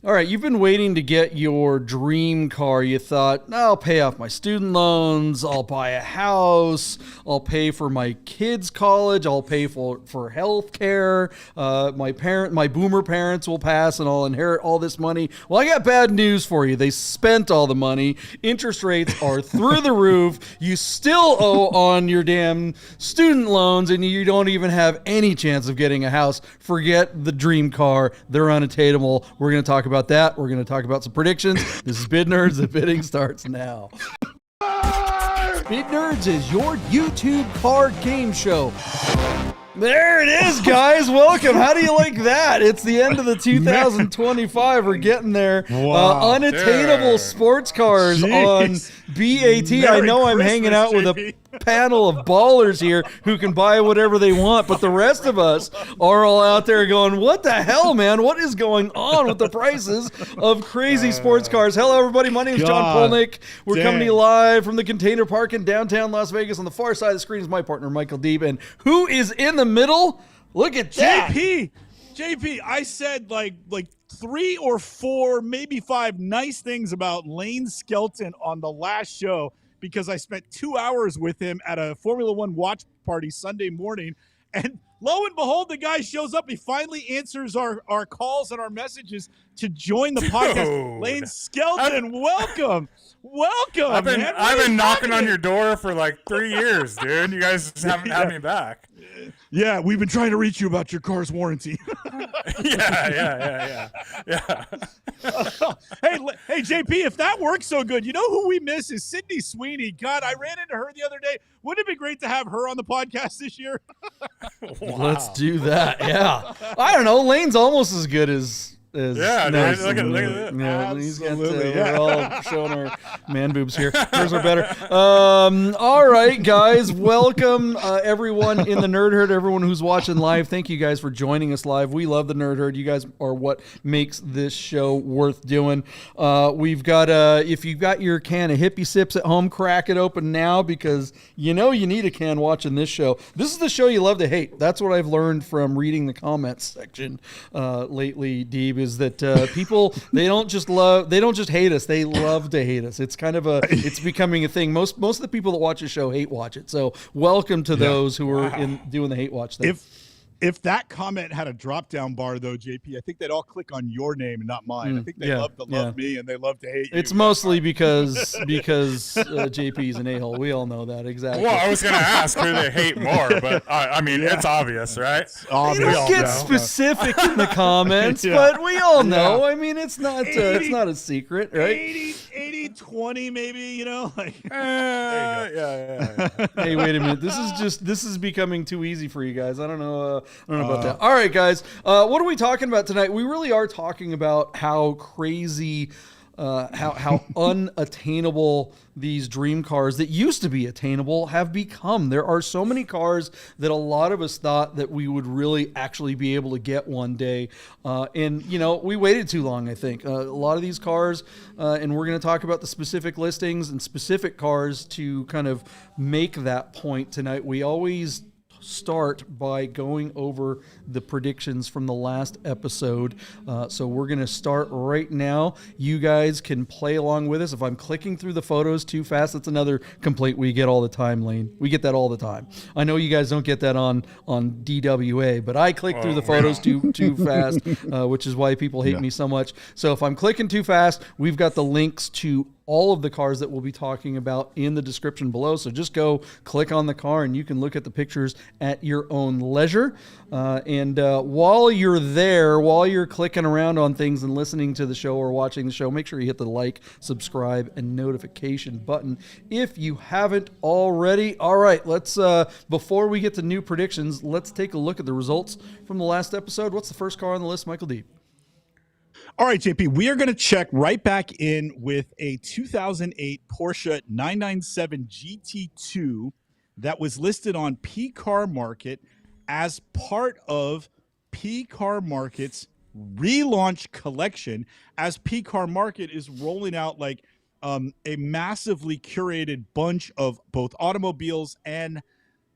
All right, you've been waiting to get your dream car. You thought, I'll pay off my student loans, I'll buy a house, I'll pay for my kids' college, I'll pay for health care, my boomer parents will pass and I'll inherit all this money. Well, I got bad news for you. They spent all the money. Interest rates are through the roof. You still owe on your damn student loans and you don't even have any chance of getting a house. Forget the dream car. They're unattainable. We're going to talk about that. We're going to talk about some predictions. This is Bid Nerds. The bidding starts now. Bid Nerds is your YouTube card game show. There it is, guys. Welcome. How do you like that? It's the end of the 2025. We're getting there. Wow. Unattainable sports cars on BAT. Merry I know I'm Christmas, hanging out with a panel of ballers here who can buy whatever they want, but the rest of us are all out there going, what the hell, man? What is going on with the prices of crazy sports cars? Hello, everybody. My name is John Polnick. We're coming to you live from the Container Park in downtown Las Vegas. On the far side of the screen is my partner, Michael Deeb. And who is in the middle? Look at that. JP, I said like 3 or 4, maybe 5 nice things about Lane Skelton on the last show because I spent 2 hours with him at a Formula One watch party Sunday morning. And lo and behold, the guy shows up. He finally answers our calls and our messages to join the podcast. Lane Skelton, welcome. Welcome. I've been knocking on your door for like 3 years, dude. You guys just haven't had me back. Yeah, we've been trying to reach you about your car's warranty. Yeah. Hey, JP, if that works so good, you know who we miss is Sydney Sweeney. God, I ran into her the other day. Wouldn't it be great to have her on the podcast this year? Wow. Let's do that. Yeah. I don't know. Lane's almost as good as dude, look at that. Yeah, we're all showing our man boobs here. Hers are better. All right, guys, welcome everyone in the Nerd Herd, everyone who's watching live. Thank you guys for joining us live. We love the Nerd Herd. You guys are what makes this show worth doing. We've got if you've got your can of Hippie Sips at home, crack it open now because you know you need a can watching this show. This is the show you love to hate. That's what I've learned from reading the comments section lately, Deeb. Is that people they don't just hate us, they love to hate us. It's kind of it's becoming a thing. Most of the people that watch the show hate watch it. So welcome to those who are doing the hate watch thing. If that comment had a drop down bar though, JP, I think they'd all click on your name and not mine. I think they love to love me and they love to hate you. It's mostly because JP's an a-hole. We all know that exactly. Well, I was going to ask who they hate more, but I mean, it's obvious, right? They don't get specific in the comments, but we all know. I mean, it's not a secret, right? 80-20 maybe, you know? Yeah. Hey, wait a minute. This is becoming too easy for you guys. I don't know about that. All right, guys. What are we talking about tonight? We really are talking about how crazy, how unattainable these dream cars that used to be attainable have become. There are so many cars that a lot of us thought that we would really actually be able to get one day. And, you know, we waited too long, I think. A lot of these cars, and we're going to talk about the specific listings and specific cars to kind of make that point tonight. We always start by going over the predictions from the last episode. So we're going to start right now. You guys can play along with us. If I'm clicking through the photos too fast, that's another complaint we get all the time, Lane. We get that all the time. I know you guys don't get that on DWA, but I click through the photos too fast, which is why people hate me so much. So if I'm clicking too fast, we've got the links to all of the cars that we'll be talking about in the description below. So just go click on the car and you can look at the pictures at your own leisure. And while you're there, while you're clicking around on things and listening to the show or watching the show, make sure you hit the like, subscribe, and notification button if you haven't already. All right, let's before we get to new predictions, let's take a look at the results from the last episode. What's the first car on the list, Michael Deeb? All right, JP, we are going to check right back in with a 2008 Porsche 997 GT2 that was listed on P Car Market as part of P Car Market's relaunch collection, as P Car Market is rolling out like a massively curated bunch of both automobiles and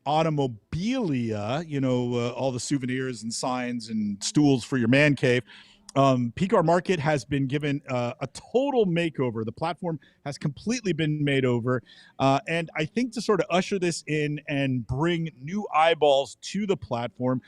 automobilia, you know, all the souvenirs and signs and stools for your man cave. P-Car Market has been given a total makeover. The platform has completely been made over. And I think to sort of usher this in and bring new eyeballs to the platform,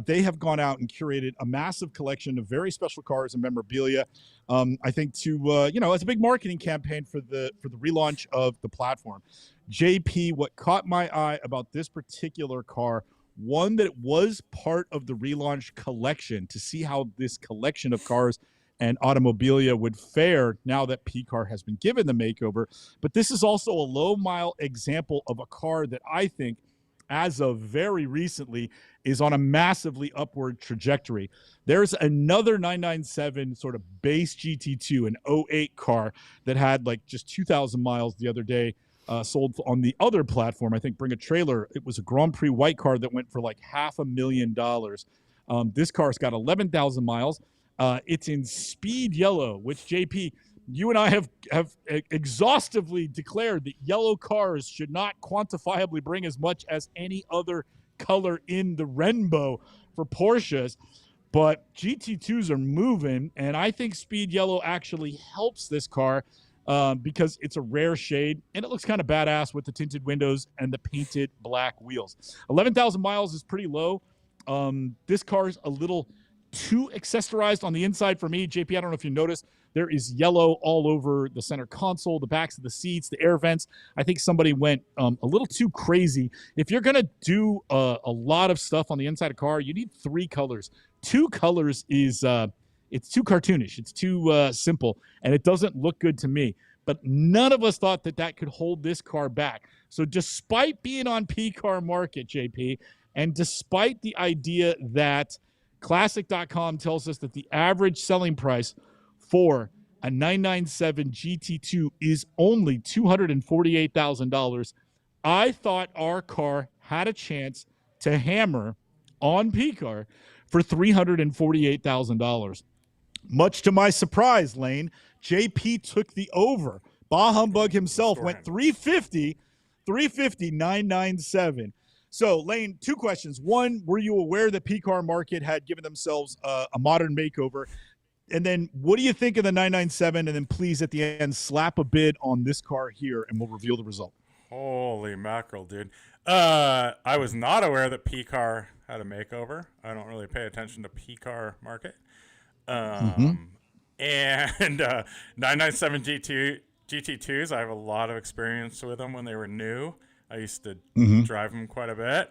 they have gone out and curated a massive collection of very special cars and memorabilia. I think to, as a big marketing campaign for the relaunch of the platform. JP, what caught my eye about this particular car, one, that it was part of the relaunch collection, to see how this collection of cars and automobilia would fare now that P-Car has been given the makeover. But this is also a low-mile example of a car that I think, as of very recently, is on a massively upward trajectory. There's another 997 sort of base GT2, an '08 car that had like just 2,000 miles the other day. Sold on the other platform. I think Bring a Trailer. It was a Grand Prix white car that went for like $500,000. This car's got 11,000 miles. It's in speed yellow, which, JP, you and I have exhaustively declared that yellow cars should not quantifiably bring as much as any other color in the rainbow for Porsches. But GT2s are moving, and I think speed yellow actually helps this car. Because it's a rare shade, and it looks kind of badass with the tinted windows and the painted black wheels. 11,000 miles is pretty low. This car's a little too accessorized on the inside for me. JP, I don't know if you noticed, there is yellow all over the center console, the backs of the seats, the air vents. I think somebody went a little too crazy. If you're going to do a lot of stuff on the inside of a car, you need 3 colors. 2 colors is... it's too cartoonish. It's too simple, and it doesn't look good to me. But none of us thought that could hold this car back. So despite being on P-Car Market, JP, and despite the idea that Classic.com tells us that the average selling price for a 997 GT2 is only $248,000, I thought our car had a chance to hammer on P-Car for $348,000. Much to my surprise, Lane, JP took the over. Bah Humbug himself went 350, 997. So, Lane, 2 questions. One, were you aware that P-Car Market had given themselves a modern makeover? And then what do you think of the 997? And then please, at the end, slap a bid on this car here, and we'll reveal the result. Holy mackerel, dude. I was not aware that P-Car had a makeover. I don't really pay attention to P-Car Market. And 997 GT2s, I have a lot of experience with them when they were new. I used to drive them quite a bit,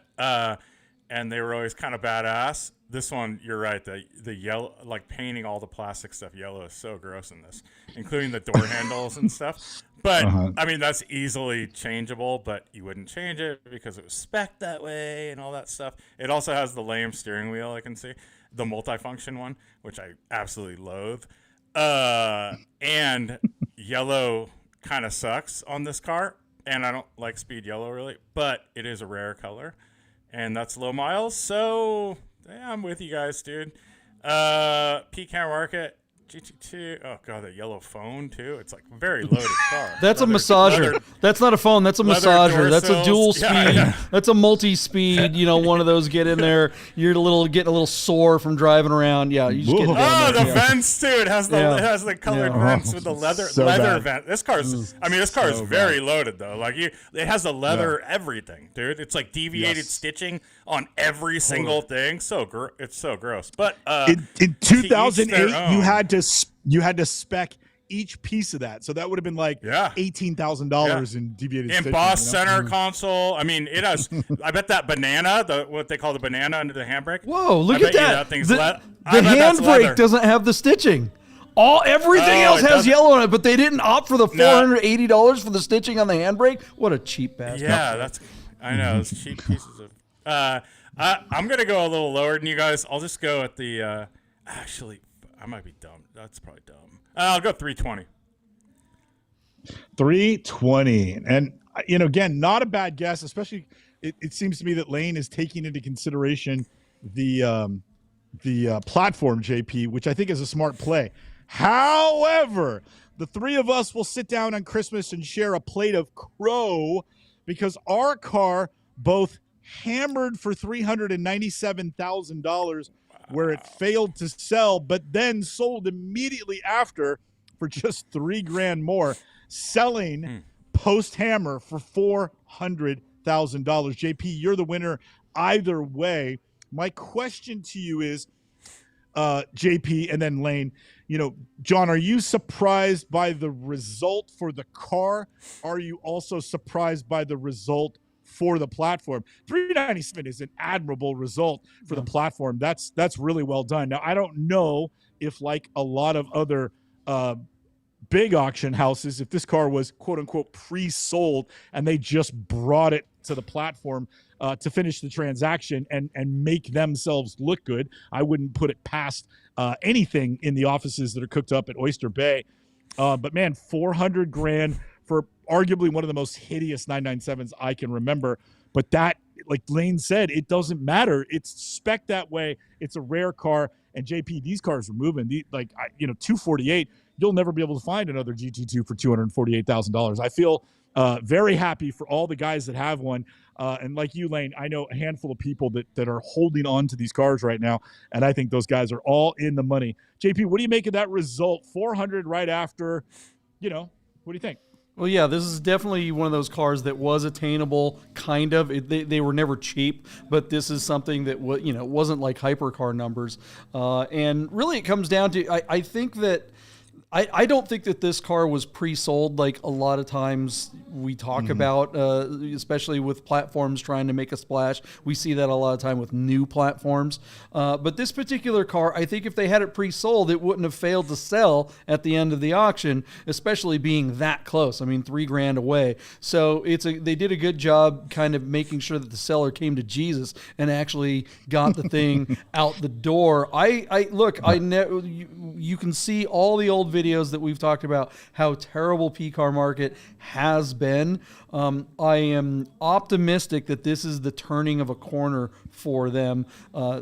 and they were always kind of badass. This one, you're right, the yellow, like painting all the plastic stuff yellow is so gross in this, including the door handles and stuff. But, I mean, that's easily changeable, but you wouldn't change it because it was spec'd that way and all that stuff. It also has the lame steering wheel, I can see. The multifunction one, which I absolutely loathe. And yellow kind of sucks on this car, and I don't like speed yellow really, but it is a rare color, and that's low miles, so yeah, I'm with you guys, dude. P-Car Market, GT2, oh god, the yellow phone too. It's like a very loaded car. That's a massager. That's not a phone. That's a massager. That's a dual speed. Yeah. That's a multi-speed. One of those. Get in there. You're getting a little sore from driving around. Yeah, you just get down there. The vents too. It has the colored vents with the leather vent. This car is very loaded though. Like it has the leather everything, dude. It's like deviated stitching on every single thing. It's so gross. But in 2008, you had to spec each piece of that, so that would have been like $18,000 in deviated stitching. Embossed center console. I mean, it has. I bet that banana, what they call the banana under the handbrake. Whoa, look at that! The handbrake doesn't have the stitching. Everything else has yellow on it, but they didn't opt for the $480 for the stitching on the handbrake. What a cheap bastard! Yeah, I know. It's cheap pieces of. I'm gonna go a little lower than you guys. I'll just go at the. Actually, I might be dumb. That's probably dumb. I'll go 320. 320, and again, not a bad guess. Especially, it seems to me that Lane is taking into consideration the platform, JP, which I think is a smart play. However, the 3 of us will sit down on Christmas and share a plate of crow because our car both hammered for $397,000 where it failed to sell, but then sold immediately after for just $3,000 more, selling post-hammer for $400,000. JP, you're the winner either way. My question to you is, JP and then Lane, John, are you surprised by the result for the car? Are you also surprised by the result for the platform? 397 is an admirable result for the platform. That's really well done. Now, I don't know if, like a lot of other big auction houses, if this car was quote unquote pre-sold and they just brought it to the platform to finish the transaction and make themselves look good. I wouldn't put it past anything in the offices that are cooked up at Oyster Bay. But man, $400,000 for arguably one of the most hideous 997s I can remember. But that, like Lane said, it doesn't matter. It's spec that way. It's a rare car. And JP, these cars are moving. 248. You'll never be able to find another GT2 for $248,000. I feel very happy for all the guys that have one. And like you, Lane, I know a handful of people that are holding on to these cars right now, and I think those guys are all in the money. JP, what do you make of that result? 400 right after, what do you think? Well, yeah, this is definitely one of those cars that was attainable, kind of. They were never cheap, but this is something that wasn't like hypercar numbers. And really, it comes down to I think that. I don't think that this car was pre-sold like a lot of times we talk about, especially with platforms trying to make a splash. We see that a lot of time with new platforms. But this particular car, I think if they had it pre-sold, it wouldn't have failed to sell at the end of the auction, especially being that close. I mean, $3,000 away. So they did a good job kind of making sure that the seller came to Jesus and actually got the thing out the door. You can see all the old videos that we've talked about how terrible P-car market has been. I am optimistic that this is the turning of a corner for them.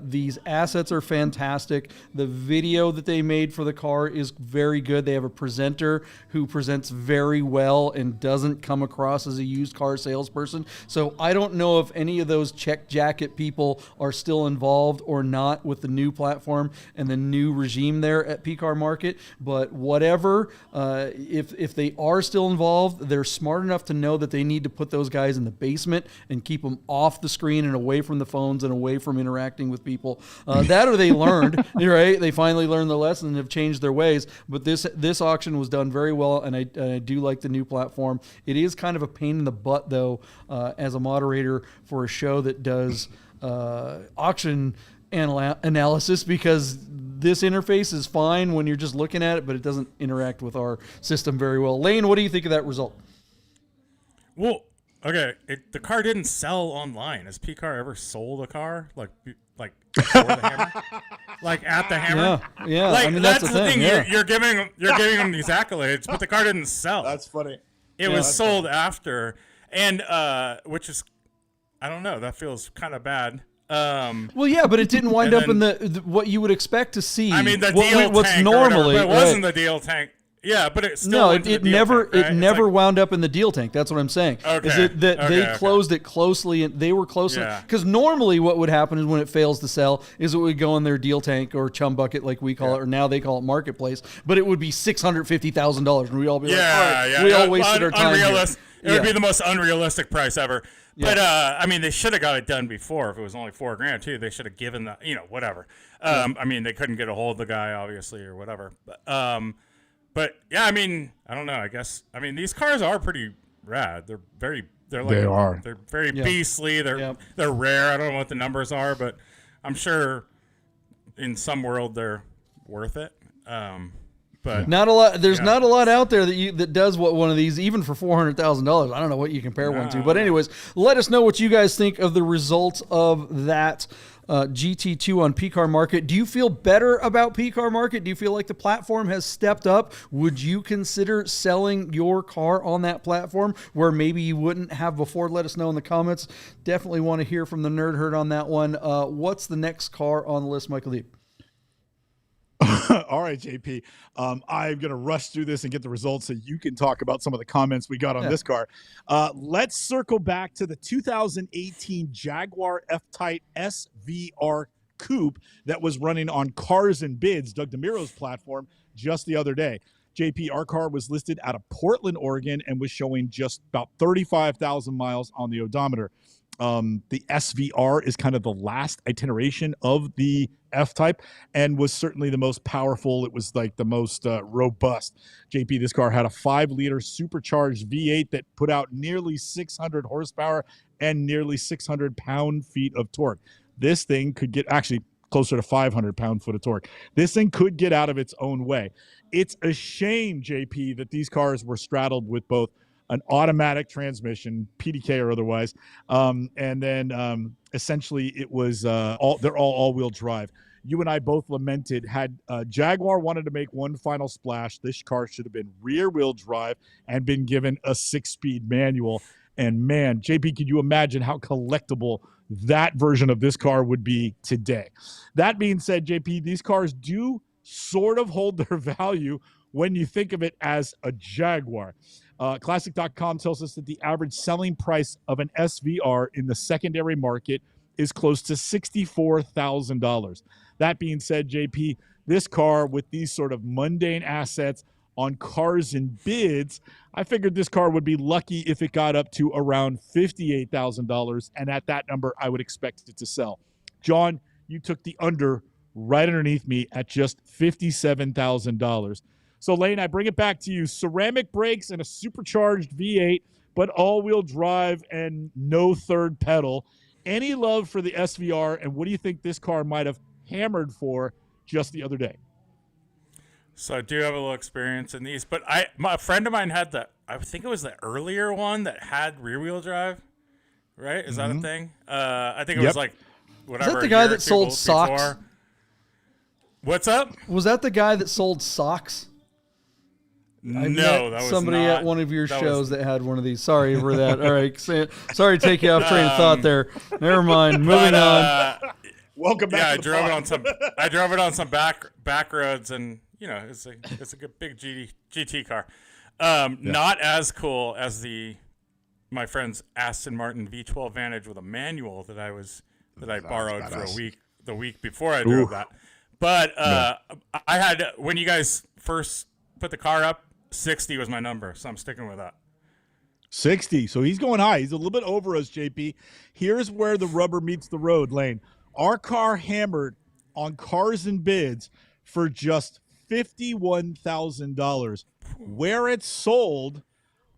These assets are fantastic. The video that they made for the car is very good. They have a presenter who presents very well and doesn't come across as a used car salesperson. So I don't know if any of those check jacket people are still involved or not with the new platform and the new regime there at P-car market. But whatever, if they are still involved, they're smart enough to know that they need to put those guys in the basement and keep them off the screen and away from the phones and away from interacting with people. That or they learned, right? They finally learned the lesson and have changed their ways. But this auction was done very well, and I do like the new platform. It is kind of a pain in the butt, though, as a moderator for a show that does auction analysis, because this interface is fine when you're just looking at it, but it doesn't interact with our system very well. Lane, what do you think of that result? Well, okay, the car didn't sell online. Has P-Car ever sold a car like before the hammer? Like at the hammer? Yeah. Like, I mean, that's the thing. Yeah. You're giving them these accolades, but the car didn't sell. That's funny. It was sold after, and which is, I don't know. That feels kind of bad. Well, yeah, but it didn't wind up in the what you would expect to see. I mean, the deal what's tank normally, but it wasn't the deal tank. Yeah, but it still it never wound up in the deal tank. That's what I'm saying. Okay. They closed it closely, and they were close. Because normally what would happen is when it fails to sell is it would go in their deal tank or chum bucket, like we call it, or now they call it marketplace. But it would be $650,000, and we'd all be like, all right, we all wasted our time here. It would be the most unrealistic price ever. But I mean, they should have got it done before. If it was only $4,000 too, they should have given the whatever. I mean, they couldn't get a hold of the guy, obviously, or whatever. But yeah, I mean, I don't know. I guess these cars are pretty rad. They're very beastly. They're rare. I don't know what the numbers are, but I'm sure in some world they're worth it. But not a lot. There's not a lot out there that does what one of these, even for $400,000. I don't know what you compare one to. But anyways, let us know what you guys think of the results of that GT2 on P-Car Market. Do you feel better about P-Car Market? Do you feel like the platform has stepped up? Would you consider selling your car on that platform where maybe you wouldn't have before? Let us know in the comments. Definitely want to hear from the Nerd Herd on that one. What's the next car on the list, Michael Deeb? All right, JP. I'm going to rush through this and get the results so you can talk about some of the comments we got on this car. Let's circle back to the 2018 Jaguar F-Type SVR Coupe that was running on Cars and Bids, Doug DeMiro's platform, just the other day. JP, our car was listed out of Portland, Oregon, and was showing just about 35,000 miles on the odometer. The SVR is kind of the last iteration of the F-Type and was certainly the most powerful. It was like the most robust. JP, this car had a 5-liter supercharged V8 that put out nearly 600 horsepower and nearly 600 pound-feet of torque. This thing could get actually closer to 500 pound-foot of torque. This thing could get out of its own way. It's a shame, JP, that these cars were straddled with both an automatic transmission, PDK or otherwise, and then essentially it was they're all-wheel drive. You and I both lamented, had Jaguar wanted to make one final splash, this car should have been rear-wheel drive and been given a 6-speed manual. And man, JP, could you imagine how collectible that version of this car would be today? That being said, JP, these cars do sort of hold their value when you think of it as a Jaguar. Classic.com tells us that the average selling price of an SVR in the secondary market is close to $64,000. That being said, JP, this car with these sort of mundane assets on Cars and Bids, I figured this car would be lucky if it got up to around $58,000, and at that number, I would expect it to sell. John, you took the under right underneath me at just $57,000. So, Lane, I bring it back to you. Ceramic brakes and a supercharged V8, but all-wheel drive and no third pedal. Any love for the SVR, and what do you think this car might have hammered for just the other day? So I do have a little experience in these, but a friend of mine had I think it was the earlier one that had rear-wheel drive, right? Is that a thing? I think it was like whatever. Is that the guy that sold socks? Before. What's up? Was that the guy that sold socks? No, that was somebody not, at one of your shows that had one of these. Sorry for that. All right, sorry to take you off train of thought there. Never mind. Moving on. Welcome back. Yeah, to the I drove it on some back roads, and you know, it's a good big GT car. Not as cool as my friend's Aston Martin V12 Vantage with a manual that I borrowed for the week before I drove that. But I had, when you guys first put the car up, 60 was my number, so I'm sticking with that. 60. So he's going high. He's a little bit over us, JP. Here's where the rubber meets the road, Lane. Our car hammered on Cars and Bids for just $51,000, where it sold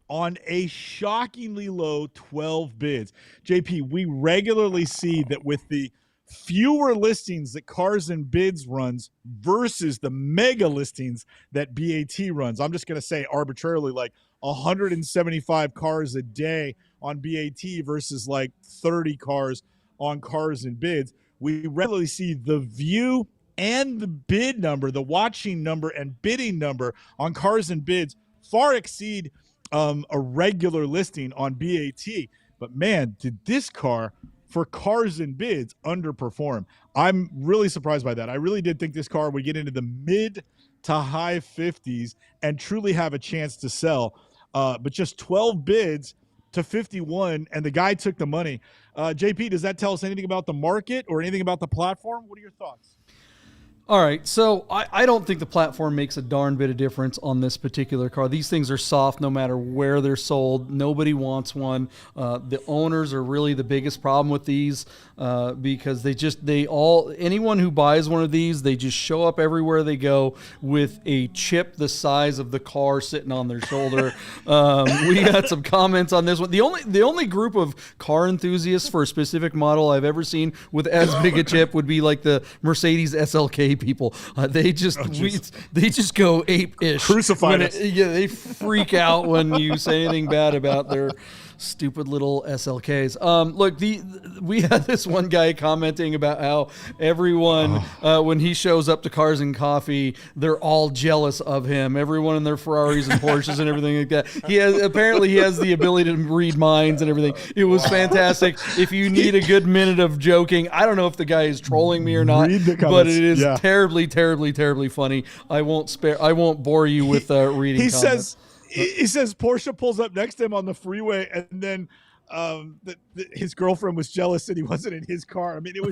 on a shockingly low 12 bids. JP, we regularly see that with the fewer listings that Cars and Bids runs versus the mega listings that BAT runs. I'm just going to say arbitrarily like 175 cars a day on BAT versus like 30 cars on Cars and Bids. We regularly see the view and the bid number, the watching number and bidding number on Cars and Bids far exceed a regular listing on BAT. But man, did this car for Cars and Bids underperform. I'm really surprised by that. I really did think this car would get into the mid to high 50s and truly have a chance to sell. But just 12 bids to 51, and the guy took the money. JP, does that tell us anything about the market or anything about the platform? What are your thoughts? All right, so I don't think the platform makes a darn bit of difference on this particular car. These things are soft no matter where they're sold. Nobody wants one. The owners are really the biggest problem with these because anyone who buys one of these, they just show up everywhere they go with a chip the size of the car sitting on their shoulder. We had some comments on this one. The only group of car enthusiasts for a specific model I've ever seen with as big a chip would be like the Mercedes SLK people. They just go ape-ish. Crucify us. They freak out when you say anything bad about their stupid little SLKs. Look, we had this one guy commenting about how everyone, when he shows up to Cars and Coffee, they're all jealous of him. Everyone in their Ferraris and Porsches and everything like that. He has the ability to read minds and everything. It was fantastic. If you need a good minute of joking, I don't know if the guy is trolling me or not, but it is terribly, terribly, terribly funny. I won't bore you with reading comments. He says Porsche pulls up next to him on the freeway, and then his girlfriend was jealous that he wasn't in his car. I mean, it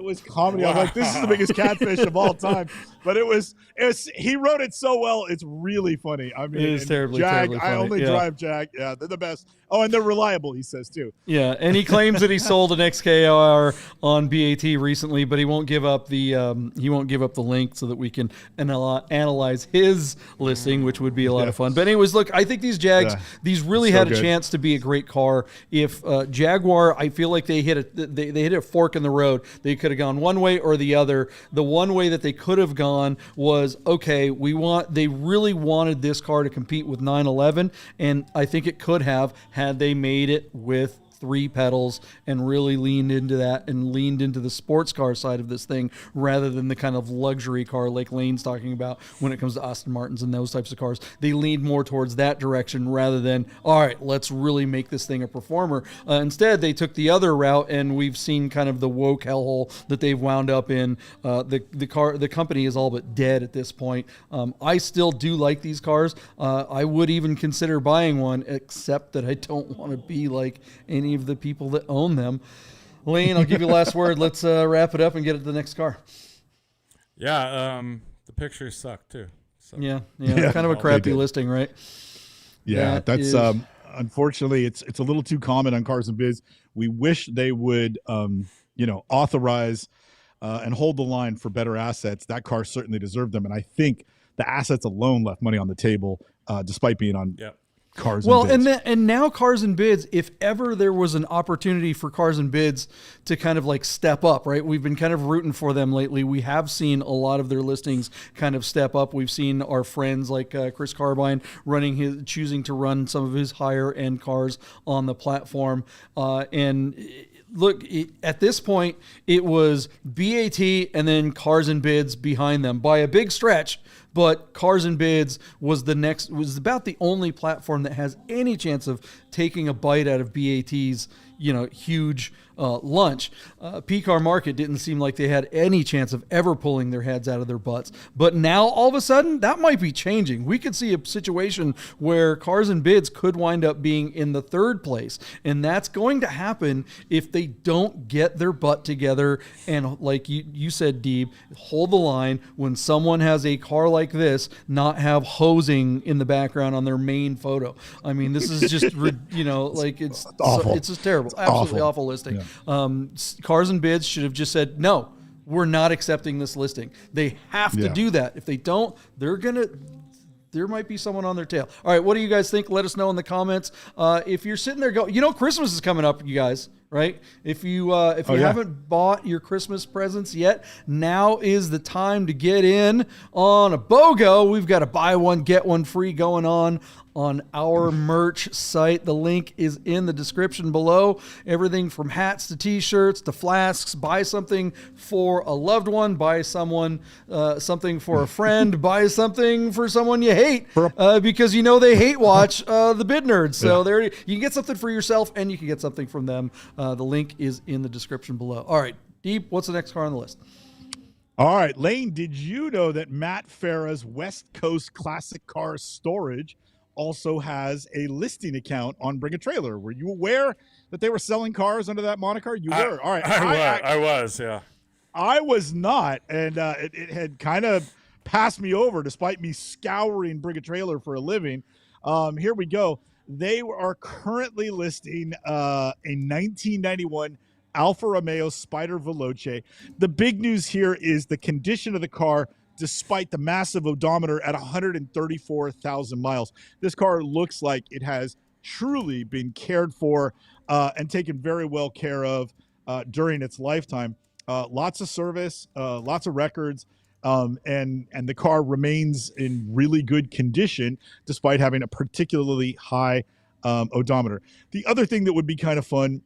was comedy. Wow. I'm like, this is the biggest catfish of all time. But he wrote it so well. It's really funny. I mean, it is terribly funny. I only drive Jag. Yeah, they're the best. Oh, and they're reliable, he says too. Yeah, and he claims that he sold an XKR on BAT recently, but he won't give up the link so that we can analyze his listing, which would be a lot of fun. But anyways, look, I think these Jags, these really had a chance to be a great car. If Jaguar, I feel like they hit a fork in the road. They could have gone one way or the other. The one way that they could have gone was, okay, they really wanted this car to compete with 911, and I think it could have had they made it with 3 pedals and really leaned into that and leaned into the sports car side of this thing rather than the kind of luxury car like Lane's talking about when it comes to Aston Martins and those types of cars. They leaned more towards that direction rather than, all right, let's really make this thing a performer. Instead, they took the other route, and we've seen kind of the woke hellhole that they've wound up in. The company is all but dead at this point. I still do like these cars. I would even consider buying one, except that I don't want to be like any of the people that own them. Lane, I'll give you the last word. Let's wrap it up and get to the next car. Yeah, the pictures suck too. So. Yeah, kind of a crappy listing, right? Yeah, that's unfortunately it's a little too common on Cars and Biz. We wish they would authorize and hold the line for better assets. That car certainly deserved them, and I think the assets alone left money on the table, despite being on Cars and Bids. And now Cars and Bids, if ever there was an opportunity for Cars and Bids to kind of like step up, right? We've been kind of rooting for them lately. We have seen a lot of their listings kind of step up. We've seen our friends like Chris Carbine choosing to run some of his higher end cars on the platform. Look, at this point, it was BAT and then Cars and Bids behind them by a big stretch. But Cars and Bids was about the only platform that has any chance of taking a bite out of BAT's, huge lunch. P-Car Market didn't seem like they had any chance of ever pulling their heads out of their butts. But now, all of a sudden, that might be changing. We could see a situation where Cars and Bids could wind up being in the 3rd place. And that's going to happen if they don't get their butt together and, like you said, Deeb, hold the line when someone has a car like this, not have hosing in the background on their main photo. I mean, this is just, it's awful. It's just terrible. Absolutely awful listing. Yeah. Cars and Bids should have just said, no, we're not accepting this listing. They have to do that. If they don't, there might be someone on their tail. All right, what do you guys think? Let us know in the comments. If you're sitting there going, Christmas is coming up, you guys, right? If you haven't bought your Christmas presents yet, now is the time to get in on a BOGO. We've got a buy one, get one free going on our merch site. The link is in the description below. Everything from hats to t-shirts to flasks. Buy something for a loved one. Buy something for a friend. Buy something for someone you hate because they hate watch the Bid Nerds. So there you can get something for yourself and you can get something from them. The link is in the description below. All right, Deep, what's the next car on the list? All right, Lane, did you know that Matt Farah's West Coast Classic Car Storage also has a listing account on Bring a Trailer? Were you aware that they were selling cars under that moniker? You were. All right. I was, yeah. I was not, and it had kind of passed me over despite me scouring Bring a Trailer for a living. Here we go. They are currently listing a 1991 Alfa Romeo Spider Veloce. The big news here is the condition of the car despite the massive odometer at 134,000 miles. This car looks like it has truly been cared for and taken very well care of during its lifetime. Lots of service, lots of records, and the car remains in really good condition despite having a particularly high odometer. The other thing that would be kind of fun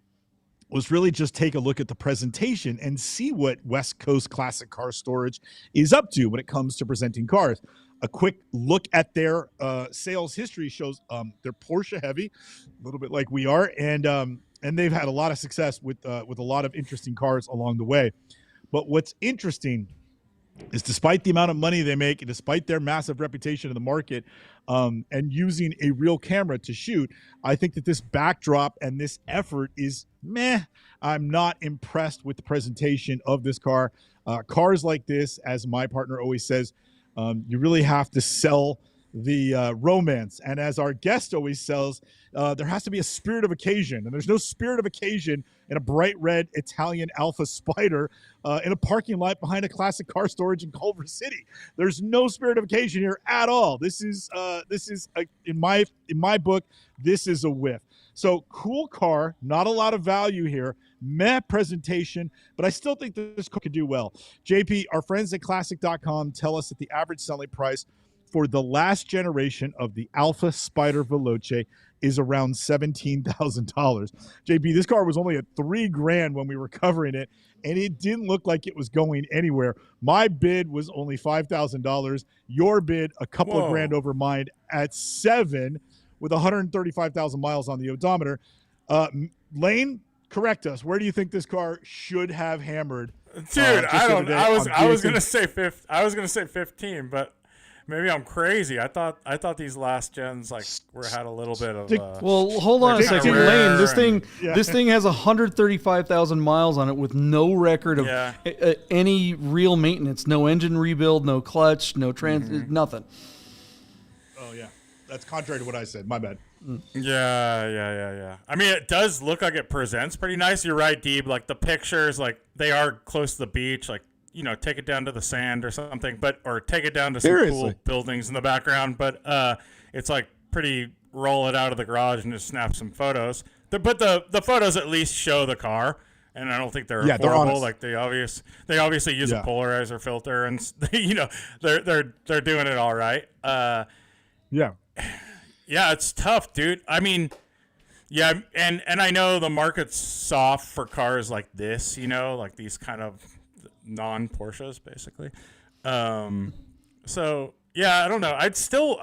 was really just take a look at the presentation and see what West Coast Classic Car Storage is up to when it comes to presenting cars. A quick look at their sales history shows they're Porsche heavy, a little bit like we are, and they've had a lot of success with a lot of interesting cars along the way. But what's interesting is despite the amount of money they make, and despite their massive reputation in the market, and using a real camera to shoot, I think that this backdrop and this effort is meh. I'm not impressed with the presentation of this car. Cars like this, as my partner always says, you really have to sell the romance. And as our guest always says, there has to be a spirit of occasion. And there's no spirit of occasion in a bright red Italian Alfa Spider in a parking lot behind a classic car storage in Culver City. There's no spirit of occasion here at all. This is in my book, this is a whiff. So cool car, not a lot of value here. Meh presentation, but I still think this car could do well. JP, our friends at classic.com tell us that the average selling price for the last generation of the Alfa Spider Veloce is around $17,000. JP, this car was only at $3,000 when we were covering it, and it didn't look like it was going anywhere. My bid was only $5,000. Your bid, a couple of grand over mine at $7,000 with 135,000 miles on the odometer. Lane, correct us. Where do you think this car should have hammered? Dude, I was gonna say 15, but maybe I'm crazy. I thought these last gens had a little bit of. Well, hold on a second, Lane. This thing has 135,000 miles on it with no record of any real maintenance. No engine rebuild, no clutch, no nothing. Oh yeah, that's contrary to what I said. My bad. Yeah. I mean, it does look like it presents pretty nice. You're right, Deeb. Like the pictures, like they are close to the beach. Like, you know, take it down to the sand or something, or take it down to some cool buildings in the background. But it's like pretty roll it out of the garage and just snap some photos. But the photos at least show the car, and I don't think they're horrible. Like they obviously use a polarizer filter, and you know they're doing it all right. Yeah, it's tough, dude. I mean, yeah, and I know the market's soft for cars like this, you know, like these kind of non-Porsches, basically. So yeah, I don't know. I'd still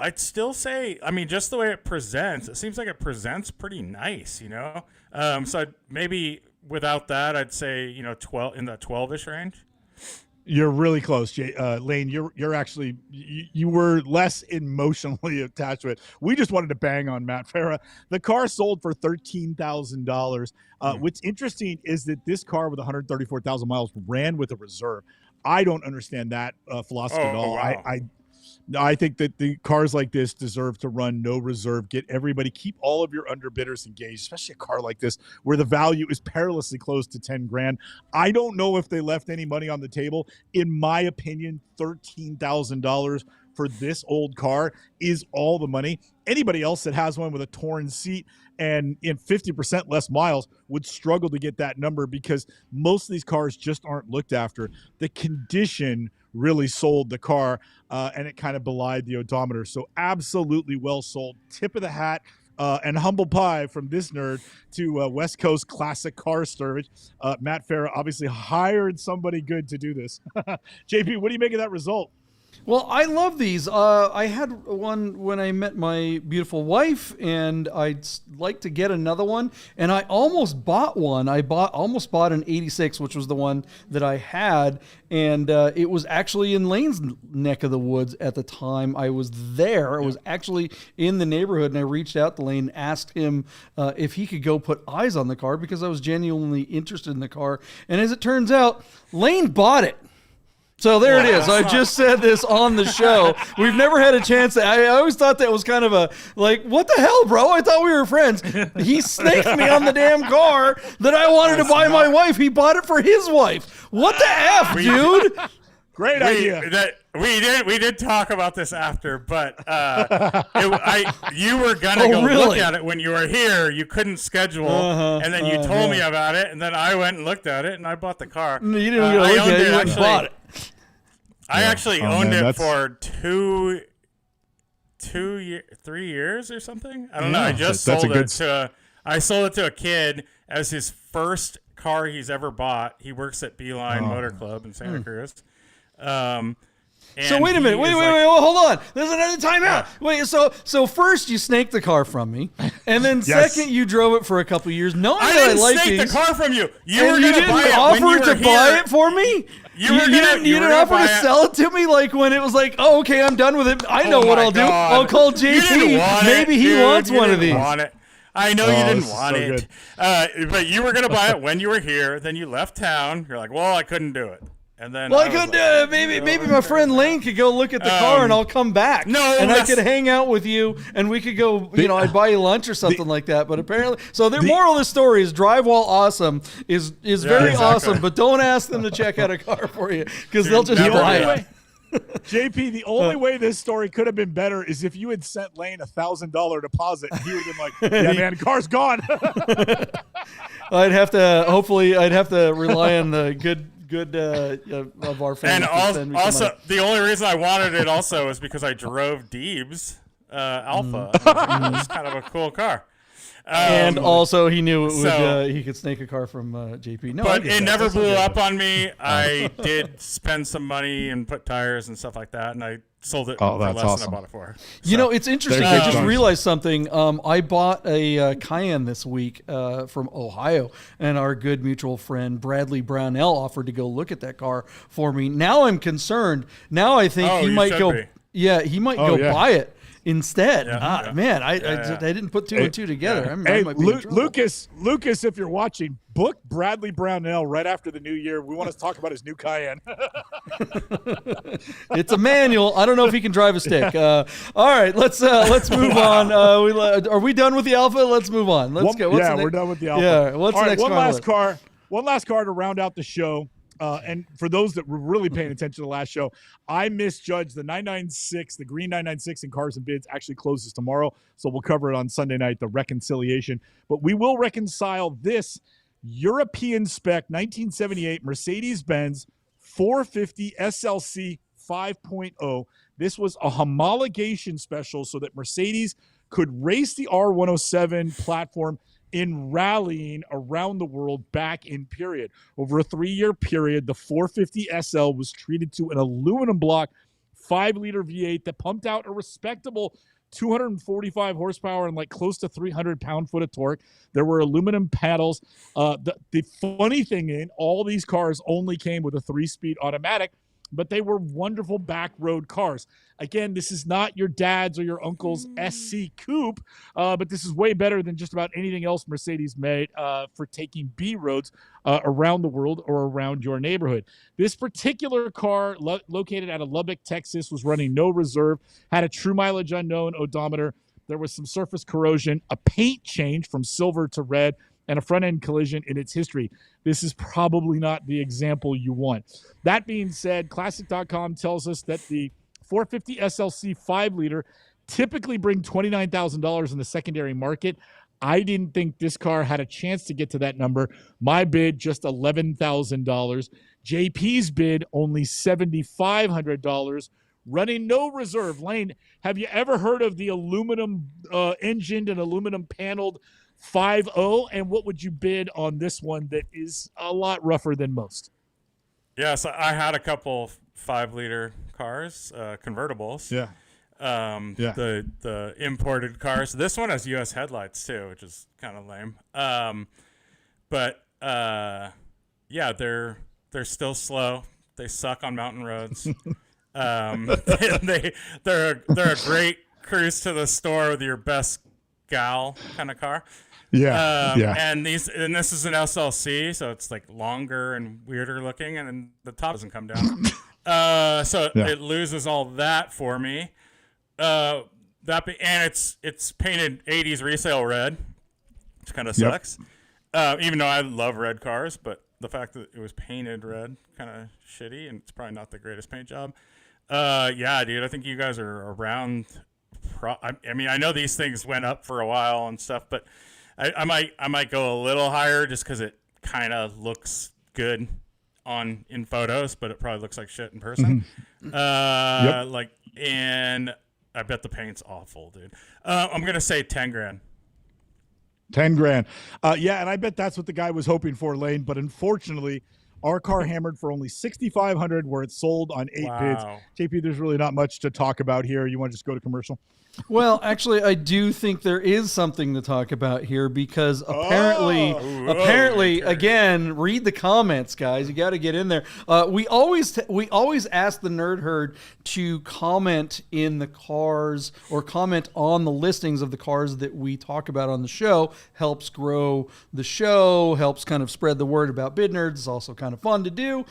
say, I mean, just the way it presents, it seems like it presents pretty nice, you know. So maybe without that, I'd say, you know, 12 in the 12-ish range. You're really close, Lane. You're actually you were less emotionally attached to it. We just wanted to bang on Matt Farah. The car sold for $13,000. What's interesting is that this car with 134,000 miles ran with a reserve. I don't understand that philosophy at all. Wow. I think that the cars like this deserve to run no reserve. Get everybody, keep all of your underbidders engaged, especially a car like this where the value is perilously close to $10,000. I don't know if they left any money on the table. In my opinion, $13,000 for this old car is all the money. Anybody else that has one with a torn seat and in 50% less miles would struggle to get that number because most of these cars just aren't looked after. The condition really sold the car, and it kind of belied the odometer. So absolutely well sold. Tip of the hat and humble pie from this nerd to West Coast Classic Car Storage. Matt Farah obviously hired somebody good to do this. JP, what do you make of that result? Well, I love these. I had one when I met my beautiful wife, and I'd like to get another one. And I almost bought one. I almost bought an 86, which was the one that I had. And it was actually in Lane's neck of the woods at the time I was there. I was actually in the neighborhood, and I reached out to Lane, asked him if he could go put eyes on the car because I was genuinely interested in the car. And as it turns out, Lane bought it. So there it is. I just said this on the show. We've never had a chance. I always thought that was kind of a, like, what the hell, bro? I thought we were friends. He snaked me on the damn car that I wanted to buy my wife. He bought it for his wife. What the F, dude? Great idea. We did talk about this after, but you were gonna go look at it when you were here. You couldn't schedule, and then you told me about it, and then I went and looked at it, and I bought the car. No, you didn't look at it. You went and bought it. I actually owned it for 3 years or something. I don't know. I just sold it I sold it to a kid as his first car he's ever bought. He works at Beeline Motor Club in Santa Cruz. So wait a minute. Wait, hold on. There's another timeout. Wait, so first you snaked the car from me, and then second you drove it for a couple of years, knowing that I like these. I didn't snake the car from you. You didn't offer to buy it for me. You didn't offer to sell it to me like when it was like, oh, okay, I'm done with it. I know what I'll do. I'll call JP. Maybe he wants one of these. I know you didn't want it. But you were going to buy it when you were here. Then you left town. You're like, well, I couldn't do it. And then I couldn't do it. Maybe my friend Lane could go look at the car and I'll come back. And I could hang out with you and we could go, I'd buy you lunch or something like that. But apparently, so the moral of the story is drive while awesome is very awesome, but don't ask them to check out a car for you because they'll just buy it. JP, the only way this story could have been better is if you had sent Lane $1,000 deposit. And he would have been like, yeah, man, the car's gone. I'd have to rely on the good of our family. And also the only reason I wanted it also is because I drove Deeb's Alfa. It was kind of a cool car. And also he knew he could snake a car from JP. No, but it never blew up on me. I did spend some money and put tires and stuff like that, and I sold it for less than I bought it for. So, it's interesting. I just realized something. I bought a Cayenne this week from Ohio, and our good mutual friend Bradley Brownell offered to go look at that car for me. Now I'm concerned. Now I think he might go. Yeah, he might go buy it instead. Man, I didn't put two and two together. Hey, Lucas, if you're watching, book Bradley Brownell right after the new year. We want to talk about his new Cayenne. It's a manual. I don't know if he can drive a stick. All right, let's move on. Are we done with the Alfa? Let's move on. Let's go. We're done with the Alfa. Yeah, what's the next one last car to round out the show. And for those that were really paying attention to the last show, I misjudged the 996, the green 996 in Cars and Bids actually closes tomorrow. So we'll cover it on Sunday night, the reconciliation. But we will reconcile this European spec 1978 Mercedes-Benz 450 SLC 5.0. This was a homologation special so that Mercedes could race the R107 platform in rallying around the world back in period. Over a 3-year period, the 450 SL was treated to an aluminum block 5-liter V8 that pumped out a respectable 245 horsepower and like close to 300 pound-foot of torque. There were aluminum paddles. The funny thing in all these cars only came with a 3-speed automatic, but they were wonderful back road cars. Again, this is not your dad's or your uncle's SC Coupe, but this is way better than just about anything else Mercedes made for taking B roads around the world or around your neighborhood. This particular car, located out of Lubbock, Texas, was running no reserve, had a true mileage unknown odometer. There was some surface corrosion, a paint change from silver to red, and a front-end collision in its history. This is probably not the example you want. That being said, Classic.com tells us that the 450 SLC 5-liter typically bring $29,000 in the secondary market. I didn't think this car had a chance to get to that number. My bid, just $11,000. JP's bid, only $7,500. Running no reserve. Lane, have you ever heard of the aluminum engined and aluminum paneled 5.0, and what would you bid on this one that is a lot rougher than most? Yes, I had a couple 5-liter cars, convertibles. Yeah. The imported cars. This one has U.S. headlights too, which is kind of lame. They're still slow. They suck on mountain roads. They're a great cruise to the store with your best gal kind of car. And this is an SLC, so it's like longer and weirder looking, and the top doesn't come down. It loses all that for me. And it's painted 80s resale red, which kind of sucks. Even though I love red cars, but the fact that it was painted red kind of shitty, and it's probably not the greatest paint job. Dude, I think you guys are around. I know these things went up for a while and stuff, but I might go a little higher just because it kind of looks good in photos, but it probably looks like shit in person. And I bet the paint's awful, dude. I'm gonna say $10,000. $10,000. And I bet that's what the guy was hoping for, Lane. But unfortunately, Our car hammered for only $6,500 where it's sold on 8 bids. JP, there's really not much to talk about here. You want to just go to commercial? Well, actually, I do think there is something to talk about here because apparently, again, read the comments, guys. You got to get in there. We always ask the nerd herd to comment in the cars or comment on the listings of the cars that we talk about on the show. Helps grow the show, helps kind of spread the word about Bid Nerds. It's also kind of fun to do.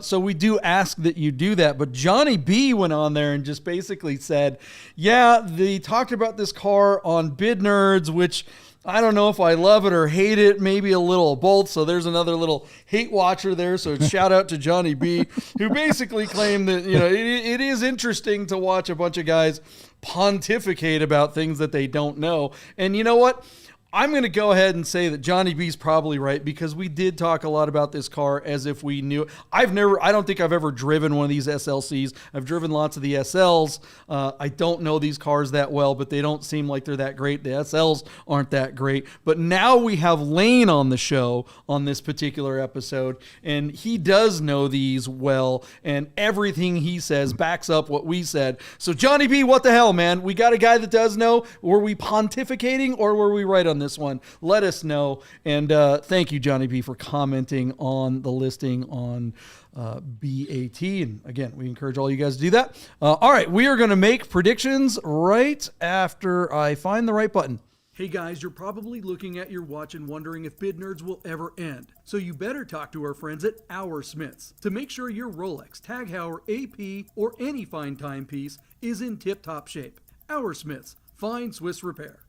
So we do ask that you do that. But Johnny B went on there and just basically said, yeah, they talked about this car on Bid Nerds, which I don't know if I love it or hate it, maybe a little of both. So there's another little hate watcher there. So shout out to Johnny B, who basically claimed that, it is interesting to watch a bunch of guys pontificate about things that they don't know. And you know what? I'm going to go ahead and say that Johnny B's probably right because we did talk a lot about this car as if we knew. I don't think I've ever driven one of these SLCs. I've driven lots of the SLs. I don't know these cars that well, but they don't seem like they're that great. The SLs aren't that great. But now we have Lane on the show on this particular episode, and he does know these well, and everything he says backs up what we said. So Johnny B, what the hell, man? We got a guy that does know. Were we pontificating or were we right on this one? Let us know. And thank you, Johnny B, for commenting on the listing on BAT. And again, we encourage all you guys to do that. All right, we are going to make predictions right after I find the right button. Hey guys, you're probably looking at your watch and wondering if Bid Nerds will ever end. So you better talk to our friends at Our Smiths to make sure your Rolex, Tag Heuer, AP, or any fine timepiece is in tip-top shape. Our Smiths, fine Swiss repair.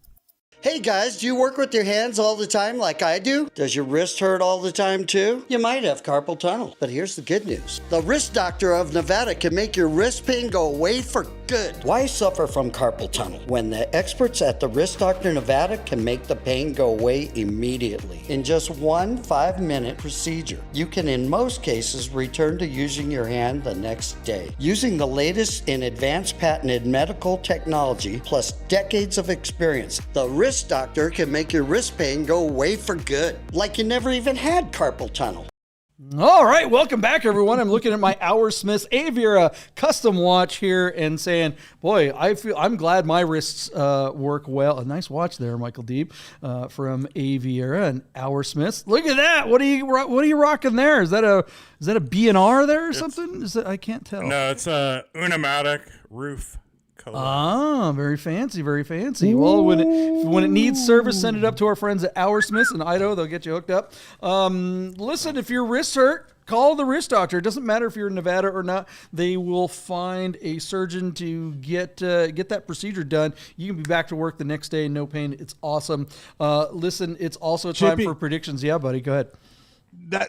Hey guys, do you work with your hands all the time like I do? Does your wrist hurt all the time too? You might have carpal tunnel, but here's the good news. The Wrist Doctor of Nevada can make your wrist pain go away for good. Why suffer from carpal tunnel when the experts at the Wrist Doctor Nevada can make the pain go away immediately in just one 5-minute procedure? You can in most cases return to using your hand the next day. Using the latest in advanced patented medical technology plus decades of experience, the Wrist Doctor can make your wrist pain go away for good, like you never even had carpal tunnel. All right, welcome back, everyone. I'm looking at my Our Smiths Aviera custom watch here and saying, boy, I'm glad my wrists work well. A nice watch there, Michael Deeb, from Aviera and Our Smiths. Look at that. What are you rocking there? Is that a B&R there or something? I can't tell. No, it's a Unimatic roof. Ah, very fancy, very fancy. Well, when it needs service, send it up to our friends at Our Smiths in Idaho. They'll get you hooked up. Listen, if your wrists hurt, call the Wrist Doctor. It doesn't matter if you're in Nevada or not. They will find a surgeon to get that procedure done. You can be back to work the next day, no pain. It's awesome. Listen, it's also time for predictions. Yeah, buddy, go ahead.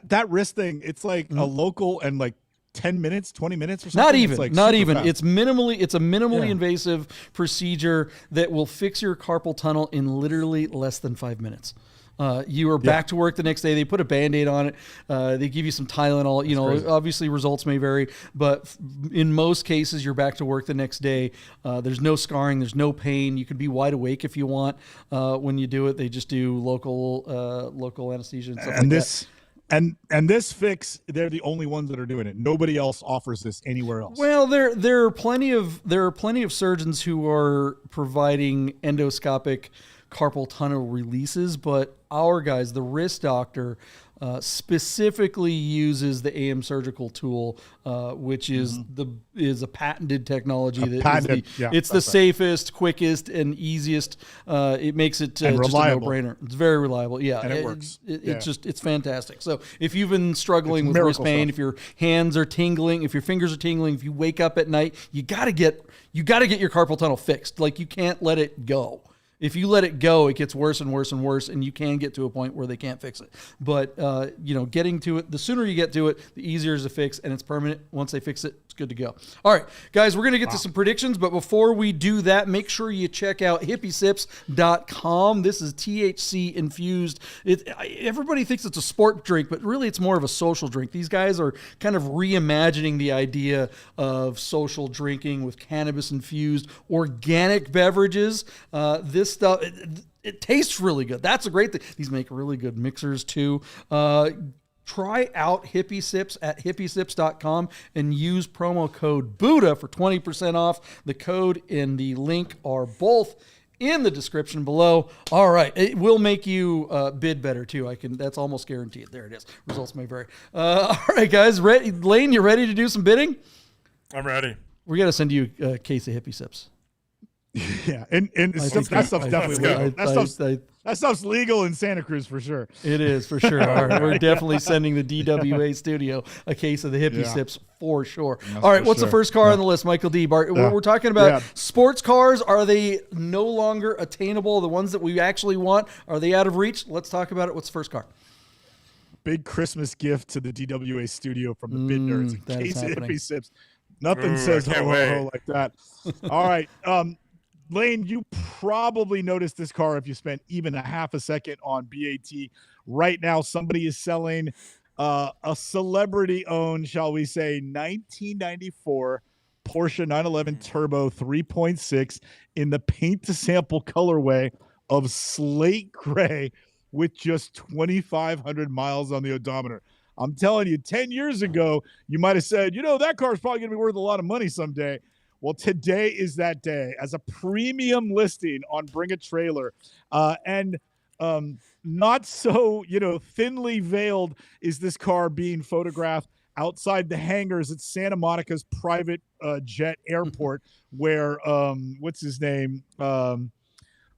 That wrist thing, it's like a local and like 10 minutes, 20 minutes or something? Not even. It's a minimally invasive procedure that will fix your carpal tunnel in literally less than 5 minutes. You are back to work the next day. They put a Band-Aid on it. They give you some Tylenol. Obviously results may vary, but in most cases, you're back to work the next day. There's no scarring. There's no pain. You can be wide awake if you want when you do it. They just do local anesthesia and stuff like that. And this fix, they're the only ones that are doing it. Nobody else offers this anywhere else. Well, there are plenty of surgeons who are providing endoscopic carpal tunnel releases, but our guys, the Wrist Doctor, specifically uses the AM surgical tool, which is a patented technology. It's the safest, quickest, and easiest. It makes it just a no-brainer. It's very reliable. Yeah, and it works. It's fantastic. So if you've been struggling with wrist pain, if your hands are tingling, if your fingers are tingling, if you wake up at night, you gotta get your carpal tunnel fixed. Like, you can't let it go. If you let it go, it gets worse and worse and worse, and you can get to a point where they can't fix it. But, getting to it, the sooner you get to it, the easier it is to fix, and it's permanent. Once they fix it, it's good to go. All right, guys, we're going to get to some predictions, but before we do that, make sure you check out hippiesips.com. This is THC infused. Everybody thinks it's a sport drink, but really it's more of a social drink. These guys are kind of reimagining the idea of social drinking with cannabis-infused organic beverages. This stuff, it tastes really good. That's a great thing. These make really good mixers too. try out Hippie Sips at hippiesips.com and use promo code Buddha for 20% off. The code and the link are both in the description below. All right. It will make you bid better too. That's almost guaranteed. There it is. Results may vary. All right, guys. Lane, you ready to do some bidding? I'm ready. We got to send you a case of Hippie Sips. Yeah, and that stuff's definitely legal. That stuff's legal in Santa Cruz for sure. It is for sure. All right, we're definitely sending the DWA studio a case of the Hippie Sips for sure. That's all right, what's the first car on the list, Michael Deeb? We're talking about sports cars. Are they no longer attainable? The ones that we actually want, are they out of reach? Let's talk about it. What's the first car? Big Christmas gift to the DWA studio from the Bid Nerds. A case of Hippie Sips. Nothing says ho like that. All right. Lane, you probably noticed this car if you spent even a half a second on BAT. Right now, somebody is selling a celebrity-owned, shall we say, 1994 Porsche 911 Turbo 3.6 in the paint-to-sample colorway of slate gray with just 2,500 miles on the odometer. I'm telling you, 10 years ago, you might have said, that car is probably going to be worth a lot of money someday. Well, today is that day as a premium listing on Bring a Trailer. And not so, thinly veiled is this car being photographed outside the hangars at Santa Monica's private jet airport where, what's his name?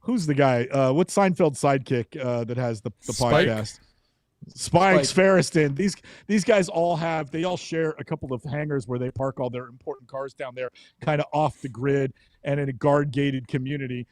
Who's the guy? What's Seinfeld's sidekick that has the podcast? Spikes Ferriston. These guys all share a couple of hangars where they park all their important cars down there, kind of off the grid and in a guard gated community.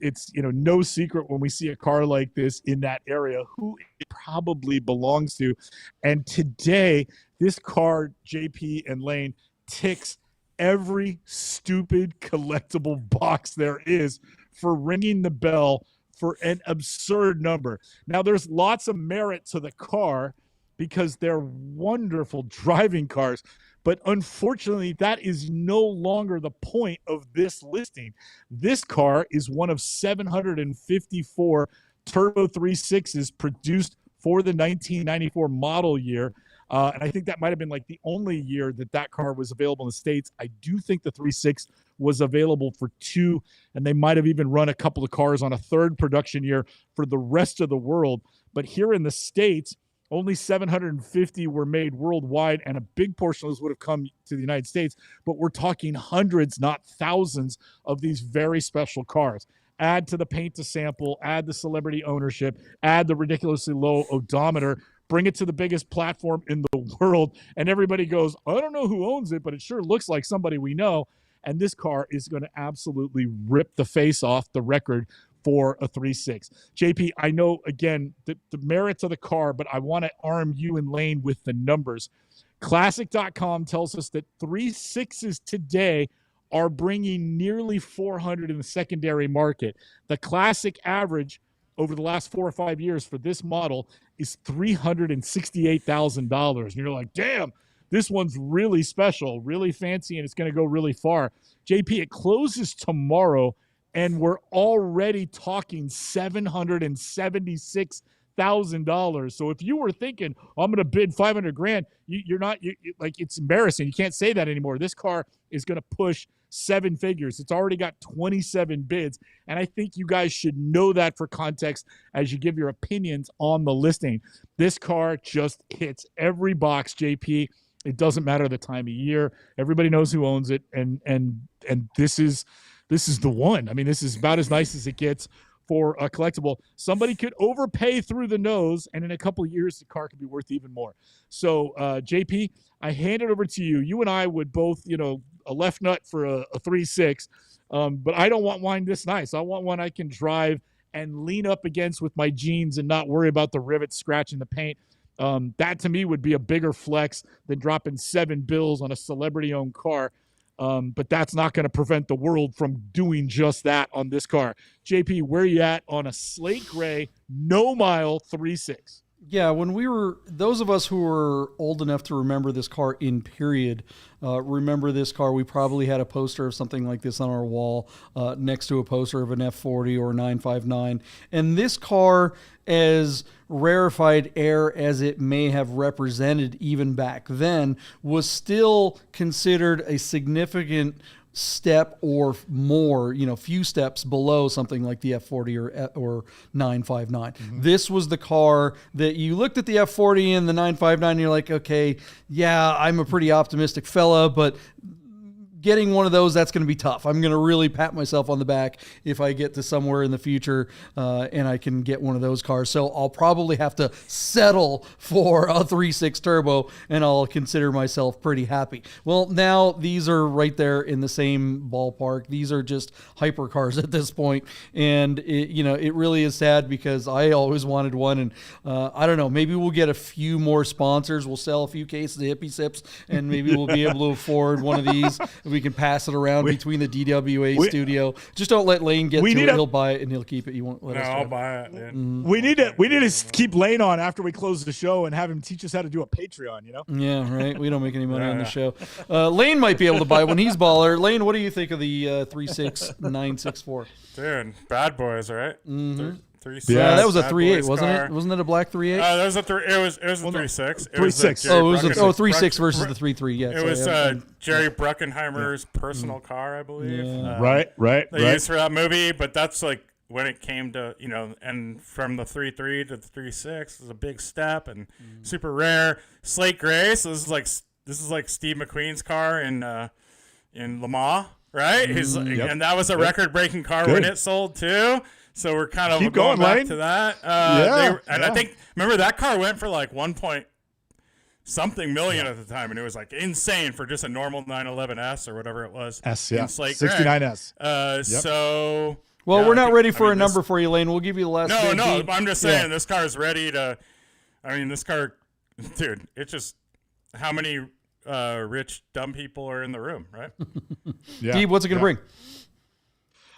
It's no secret when we see a car like this in that area who it probably belongs to. And today, this car, JP and Lane, ticks every stupid collectible box there is for ringing the bell for an absurd number. Now, there's lots of merit to the car because they're wonderful driving cars, but unfortunately, that is no longer the point of this listing. This car is one of 754 Turbo 3.6s produced for the 1994 model year. And I think that might have been like the only year that car was available in the States. I do think the 3.6 was available for 2, and they might have even run a couple of cars on a third production year for the rest of the world. But here in the States, only 750 were made worldwide, and a big portion of those would have come to the United States. But we're talking hundreds, not thousands, of these very special cars. Add to the paint to sample, add the celebrity ownership, add the ridiculously low odometer, bring it to the biggest platform in the world, and everybody goes, I don't know who owns it, but it sure looks like somebody we know. And this car is going to absolutely rip the face off the record for a 3.6. JP, I know, again, the merits of the car, but I want to arm you and Lane with the numbers. Classic.com tells us that 3.6s today are bringing nearly 400 in the secondary market. The classic average over the last 4 or 5 years for this model is $368,000. And you're like, damn, this one's really special, really fancy, and it's going to go really far. JP, it closes tomorrow, and we're already talking $776,000. So if you were thinking, I'm going to bid $500,000, you're not. Like, it's embarrassing. You can't say that anymore. This car is going to push 7 figures. It's already got 27 bids, and I think you guys should know that for context as you give your opinions on the listing. This car just hits every box, JP. It doesn't matter the time of year. Everybody knows who owns it, and this is the one. I mean, this is about as nice as it gets for a collectible. Somebody could overpay through the nose, and in a couple of years, the car could be worth even more. So, JP, I hand it over to you. You and I would both, a left nut for a 3.6, but I don't want one this nice. I want one I can drive and lean up against with my jeans and not worry about the rivets scratching the paint. That to me would be a bigger flex than dropping 7 bills on a celebrity-owned car. But that's not going to prevent the world from doing just that on this car. JP, where are you at on a slate gray, no mile 3.6? Yeah, when we were, those of us who were old enough to remember this car in period, remember this car. We probably had a poster of something like this on our wall next to a poster of an F40 or 959. And this car, as rarefied air as it may have represented even back then, was still considered a significant step or more, few steps below something like the F40 or 959. This was the car that you looked at the F40 and the 959 and you're like, okay, yeah, I'm a pretty optimistic fella, but getting one of those, that's going to be tough. I'm going to really pat myself on the back if I get to somewhere in the future and I can get one of those cars. So I'll probably have to settle for a 3.6 turbo and I'll consider myself pretty happy. Well, now these are right there in the same ballpark. These are just hypercars at this point. And it really is sad because I always wanted one. And I don't know, maybe we'll get a few more sponsors. We'll sell a few cases of Hippie Sips and maybe we'll be able to afford one of these. We can pass it around between the DWA studio. Just don't let Lane get to it. He'll buy it and he'll keep it. You won't let us. I'll buy it. Mm-hmm. We need to keep Lane on after we close the show and have him teach us how to do a Patreon. Yeah, right. We don't make any money on the show. Lane might be able to buy one. He's baller. Lane, what do you think of the 36964? Dude, bad boys, right? Mm-hmm. 3.6. Yeah, that was a 3.8, wasn't it? Wasn't it a black 3.8? That was a 3. It was a 3.6. 3.6. Oh, it was 3.6 versus the 3.3. Yeah, it was Jerry Bruckheimer's personal car, I believe. Yeah. Right. They used for that movie, but that's like when it came to and from the 3.3 to the 3.6 was a big step and super rare. Slate gray. So this is like Steve McQueen's car in Le Mans, right? And that was a record-breaking car when it sold too. So we're kind of going back to that. I think, remember that car went for like 1-something million at the time. And it was like insane for just a normal 911S or whatever it was. 69S. So. Well, we're not ready for a number for you, Lane. We'll give you the last. No. I'm just saying this car is ready to. I mean, this car, dude. It's just how many rich dumb people are in the room, right? Deeb, what's it going to bring?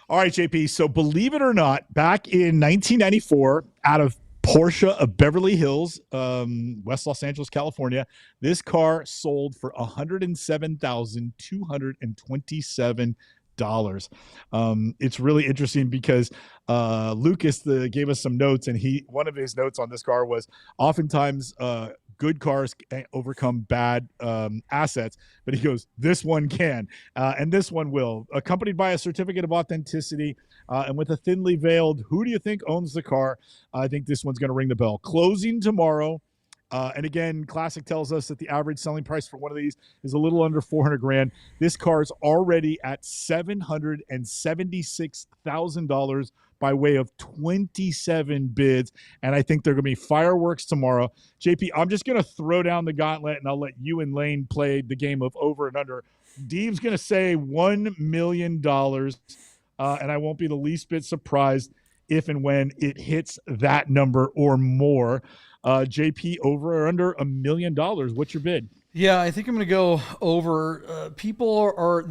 All right, JP. So believe it or not, back in 1994, out of Porsche of Beverly Hills, West Los Angeles, California, this car sold for $107,227. It's really interesting because Lucas gave us some notes, and one of his notes on this car was oftentimes good cars overcome bad assets, but he goes, this one can, and this one will, accompanied by a certificate of authenticity and with a thinly veiled, who do you think owns the car? I think this one's going to ring the bell. Closing tomorrow. And again, Classic tells us that the average selling price for one of these is a little under $400,000. This car is already at $776,000 by way of 27 bids. And I think they're going to be fireworks tomorrow. JP, I'm just going to throw down the gauntlet and I'll let you and Lane play the game of over and under. Deeb's going to say $1 million. And I won't be the least bit surprised if and when it hits that number or more. JP, over or under $1 million. What's your bid? Yeah, I think I'm going to go over. People are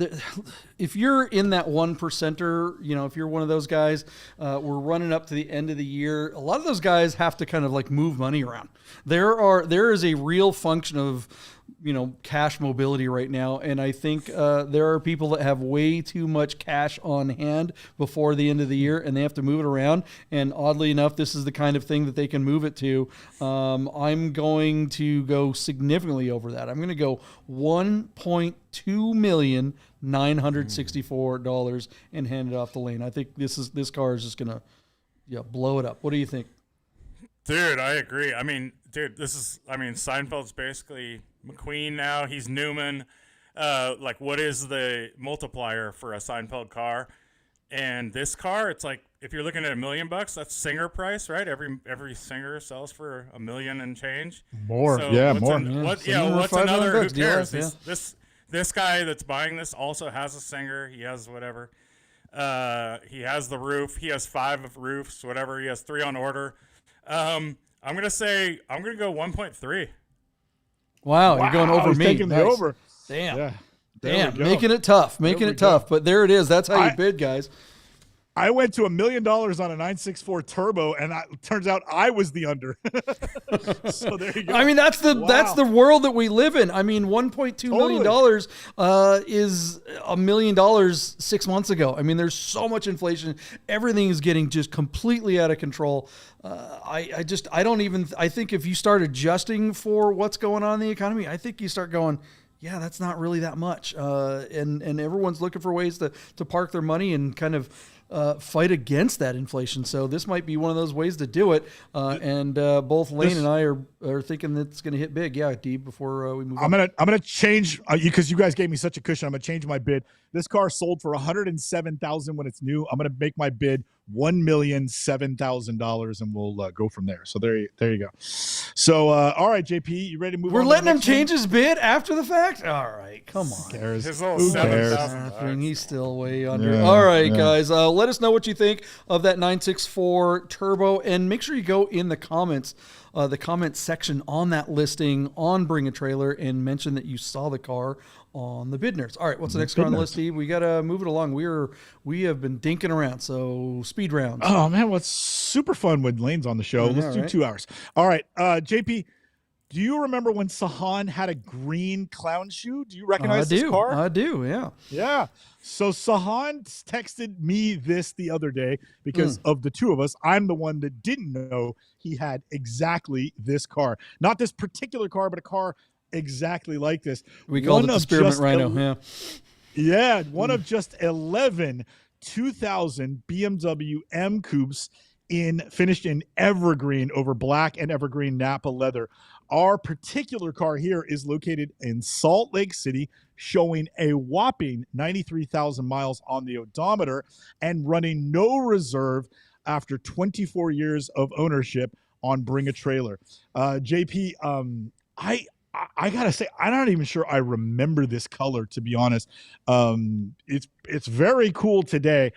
if you're in that 1%er, if you're one of those guys, we're running up to the end of the year. A lot of those guys have to kind of like move money around. There is a real function of, cash mobility right now. And I think there are people that have way too much cash on hand before the end of the year and they have to move it around. And oddly enough, this is the kind of thing that they can move it to. I'm going to go significantly over that. I'm going to go $1.2,964 and hand it off to Lane. I think this car is just going to blow it up. What do you think? Dude, I agree. I mean, Seinfeld's basically McQueen now. He's Newman. What is the multiplier for a Seinfeld car? And this car, it's like, if you're looking at $1 million, that's Singer price, right? Every Singer sells for $1 million and change. More, so more. What's another? Who cares? This guy that's buying this also has a Singer. He has whatever. He has the roof. He has 5 roofs, whatever. He has 3 on order. I'm gonna go 1.3. Wow, you're going over me. Taking the over. Damn. Yeah. Damn, making it tough. But there it is. That's how you bid, guys. I went to $1 million on a 964 turbo, and it turns out I was the under. So there you go. I mean, that's the world that we live in. I mean, $1.2 million is $1 million 6 months ago. I mean, there's so much inflation. Everything is getting just completely out of control. I think if you start adjusting for what's going on in the economy, I think you start going, yeah, that's not really that much. And everyone's looking for ways to park their money and kind of fight against that inflation. So this might be one of those ways to do it. And both Lane and I are thinking that it's going to hit big. Yeah, Deeb, before we move on. I'm gonna change because you guys gave me such a cushion. I'm gonna change my bid. This car sold for $107,000 when it's new. I'm gonna make my bid $1,007,000, and we'll go from there. So there you go. So all right, JP, you ready to move on? We're letting him change his bid after the fact. All right, come on. His little $7,000. He's still way under. All right, guys, let us know what you think of that 964 turbo, and make sure you go in the comments. The comment section on that listing on Bring a Trailer and mention that you saw the car on the Bid Nerds. All right, what's the next car on the list, Steve? We got to move it along. We have been dinking around, so speed rounds. Oh, man, what's super fun when Lane's on the show. Let's do 2 hours. All right, JP, do you remember when Sahan had a green clown shoe? Do you recognize this car? I do, yeah. Yeah. So Sahan texted me this the other day because of the two of us. I'm the one that didn't know he had exactly this car. Not this particular car, but a car exactly like this. We called it the Spearmint Rhino, Yeah, one of just 11 2000 BMW M Coupes finished in evergreen over black and evergreen Napa leather. Our particular car here is located in Salt Lake City, showing a whopping 93,000 miles on the odometer and running no reserve after 24 years of ownership on Bring a Trailer. JP, I gotta say, I'm not even sure I remember this color, to be honest. It's very cool today.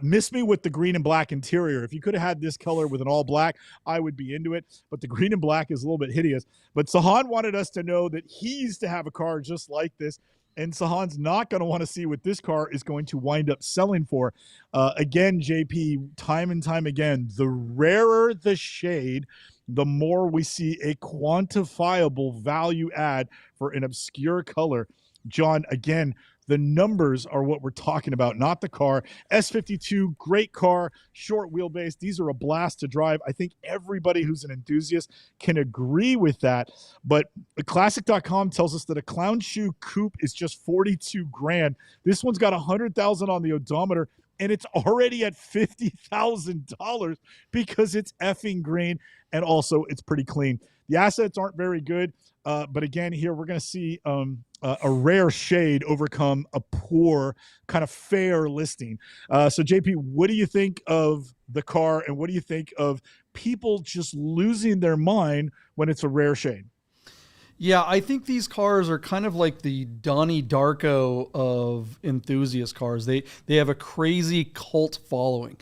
Miss me with the green and black interior. If you could have had this color with an all black, I would be into it. But the green and black is a little bit hideous. But Sahan wanted us to know that he used to have a car just like this. And Sahan's not going to want to see what this car is going to wind up selling for. Again, JP, time and time again, the rarer the shade, the more we see a quantifiable value add for an obscure color. John, again, the numbers are what we're talking about, not the car. S52, great car, short wheelbase. These are a blast to drive. I think everybody who's an enthusiast can agree with that. But Classic.com tells us that a clown shoe coupe is just $42,000. This one's got 100,000 on the odometer, and it's already at $50,000 because it's effing green, and also it's pretty clean. The assets aren't very good, but again, here we're going to see a rare shade overcome a poor, kind of fair listing. So, JP, what do you think of the car, and what do you think of people just losing their mind when it's a rare shade? Yeah, I think these cars are kind of like the Donnie Darko of enthusiast cars. They have a crazy cult following.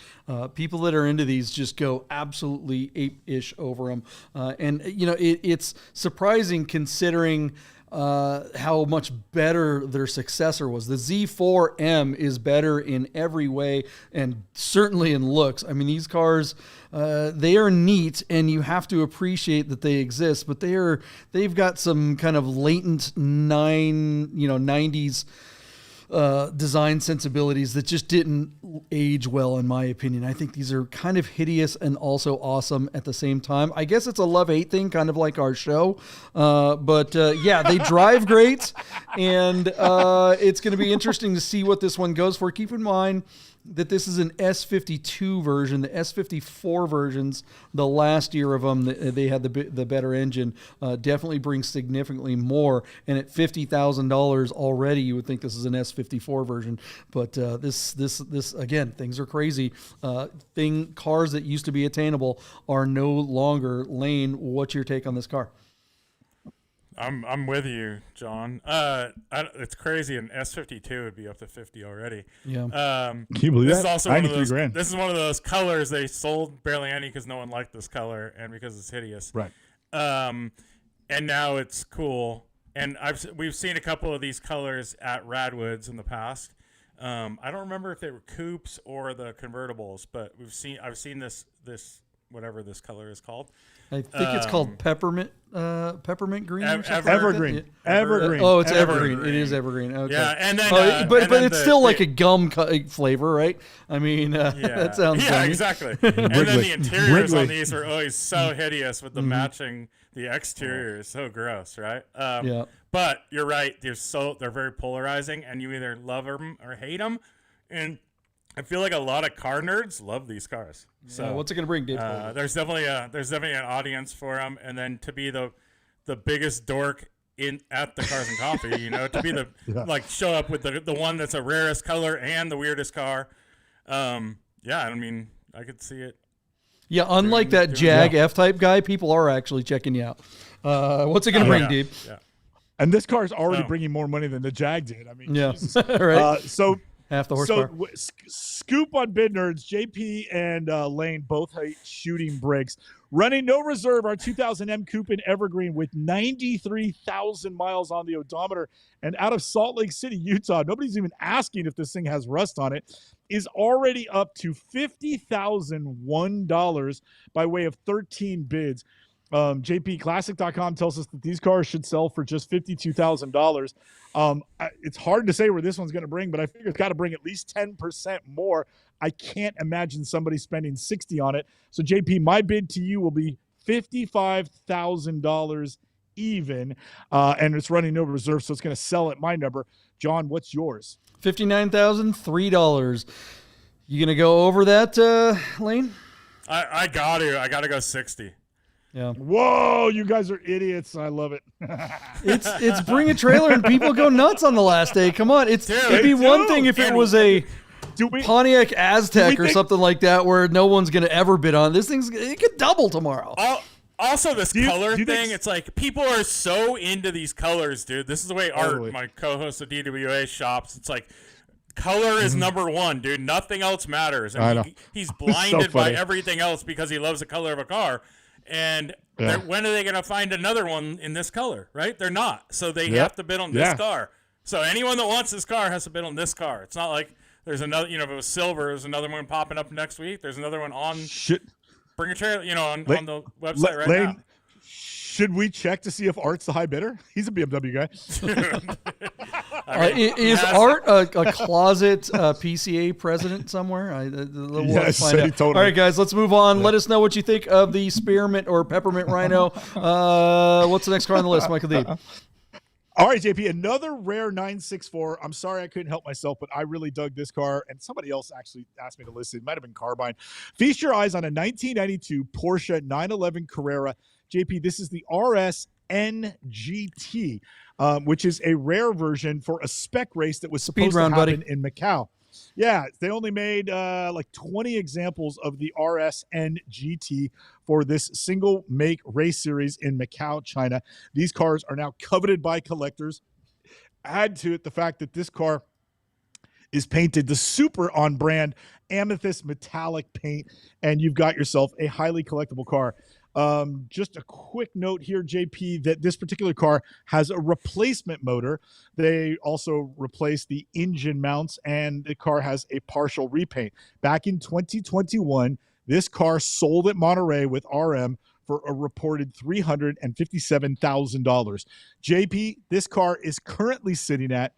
People that are into these just go absolutely ape-ish over them. And, you know, it's surprising considering how much better their successor was. The Z4M is better in every way and certainly in looks. I mean, these cars, they are neat and you have to appreciate that they exist, but they've got some kind of latent 90s design sensibilities that just didn't age well, in my opinion. I think these are kind of hideous and also awesome at the same time. I guess it's a love-hate thing, kind of like our show. But yeah, they drive great, and it's going to be interesting to see what this one goes for. Keep in mind that this is an S52 version. The S54 versions, the last year of them, they had the better engine, definitely brings significantly more. And at $50,000 already, you would think this is an S54 version. But this again, things are crazy. Cars that used to be attainable are no longer. Lane, what's your take on this car? I'm with you, John. It's crazy. An S52 would be up to 50 already. Yeah. Can you believe that? Also $93,000. This is one of those colors they sold barely any because no one liked this color and because it's hideous. Right. And now it's cool. And we've seen a couple of these colors at Radwoods in the past. I don't remember if they were coupes or the convertibles, but I've seen this whatever this color is called. I think it's called peppermint green. Or something Evergreen. like Evergreen. Oh, it's evergreen. It is evergreen. Okay. Yeah, and then but it's still like a gum flavor, right? I mean, that sounds funny. Exactly. And then the interiors on these are always so hideous with the matching the exterior is so gross, right? Yeah. But you're right. They're very polarizing, and you either love them or hate them. And I feel like a lot of car nerds love these cars. So yeah, what's it gonna bring, Dave? there's definitely an audience for them, and then to be the biggest dork at the Cars and Coffee, to be like show up with the one that's the rarest color and the weirdest car. I mean, I could see it. Yeah, unlike that Jag F-Type guy, people are actually checking you out. What's it gonna bring, Deeb? Yeah. And this car is already bringing more money than the Jag did. I mean, yeah, right. So half the horsepower. So, scoop on Bid Nerds, JP and Lane both hate shooting bricks. Running no reserve, our 2000 M Coupe in Evergreen with 93,000 miles on the odometer and out of Salt Lake City, Utah. Nobody's even asking if this thing has rust on it. Is already up to $50,001 by way of 13 bids. JPClassic.com tells us that these cars should sell for just $52,000. It's hard to say where this one's going to bring, but I figure it's got to bring at least 10% more. I can't imagine somebody spending $60 on it. So JP, my bid to you will be $55,000 even, and it's running no reserve, so it's going to sell at my number. John, what's yours? $59,003. You gonna go over that, Lane? I gotta go 60. Yeah. Whoa, you guys are idiots. I love it. It's bring a trailer and people go nuts on the last day. Come on, it'd be one thing if it was a Pontiac Aztec or something like that where no one's gonna ever bid on. This it could double tomorrow. Also, this color thing, it's like people are so into these colors, dude. This is the way Art, my co-host of DWA, shops. It's like color is number one, dude. Nothing else matters. And he's blinded by everything else because he loves the color of a car. And when are they going to find another one in this color, right? They're not. So they have to bid on this car. So anyone that wants this car has to bid on this car. It's not like there's another, if it was silver, there's another one popping up next week. There's another one on Bring a Trailer, on the website right now. Should we check to see if Art's the high bidder? He's a BMW guy. Is Art a closet PCA president somewhere? Yes, totally. All right, guys, let's move on. Let us know what you think of the spearmint or peppermint rhino. What's the next car on the list, Michael Deeb? All right, JP, another rare 964. I'm sorry I couldn't help myself, but I really dug this car, and somebody else actually asked me to list it. It might have been Carbine. Feast your eyes on a 1992 Porsche 911 Carrera. JP, this is the RS N GT, which is a rare version for a spec race that was supposed to happen in Macau. Yeah, they only made like 20 examples of the RS N GT for this single make race series in Macau, China. These cars are now coveted by collectors. Add to it the fact that this car is painted the super on brand amethyst metallic paint, and you've got yourself a highly collectible car. Just a quick note here, JP, that this particular car has a replacement motor. They also replaced the engine mounts, and the car has a partial repaint. Back in 2021, this car sold at Monterey with RM for a reported $357,000. JP, this car is currently sitting at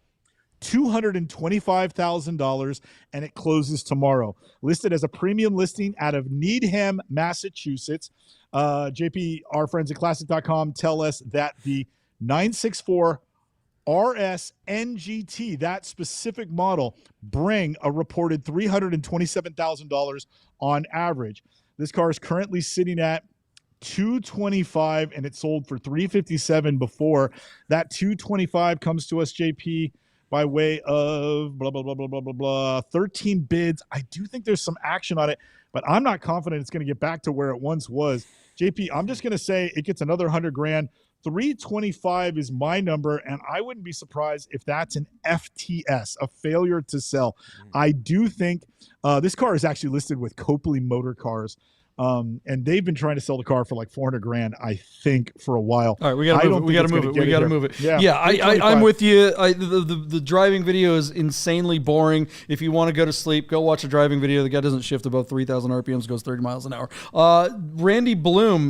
$225,000, and it closes tomorrow. Listed as a premium listing out of Needham, Massachusetts. JP, our friends at Classic.com tell us that the 964 RS NGT, that specific model, bring a reported $327,000 on average. This car is currently sitting at $225,000, and it sold for $357,000 before. That $225,000 comes to us, JP, by way of blah, blah, blah, blah, blah, blah, blah, 13 bids. I do think there's some action on it, but I'm not confident it's going to get back to where it once was. JP, I'm just going to say it gets another $100,000. 325 is my number, and I wouldn't be surprised if that's an FTS, a failure to sell. I do think this car is actually listed with Copley Motor Cars. And they've been trying to sell the car for like $400,000, I think, for a while. All right, we got to move it. Yeah, I'm with you. The driving video is insanely boring. If you want to go to sleep, go watch a driving video. The guy doesn't shift above 3,000 RPMs, goes 30 miles an hour. Randy Bloom,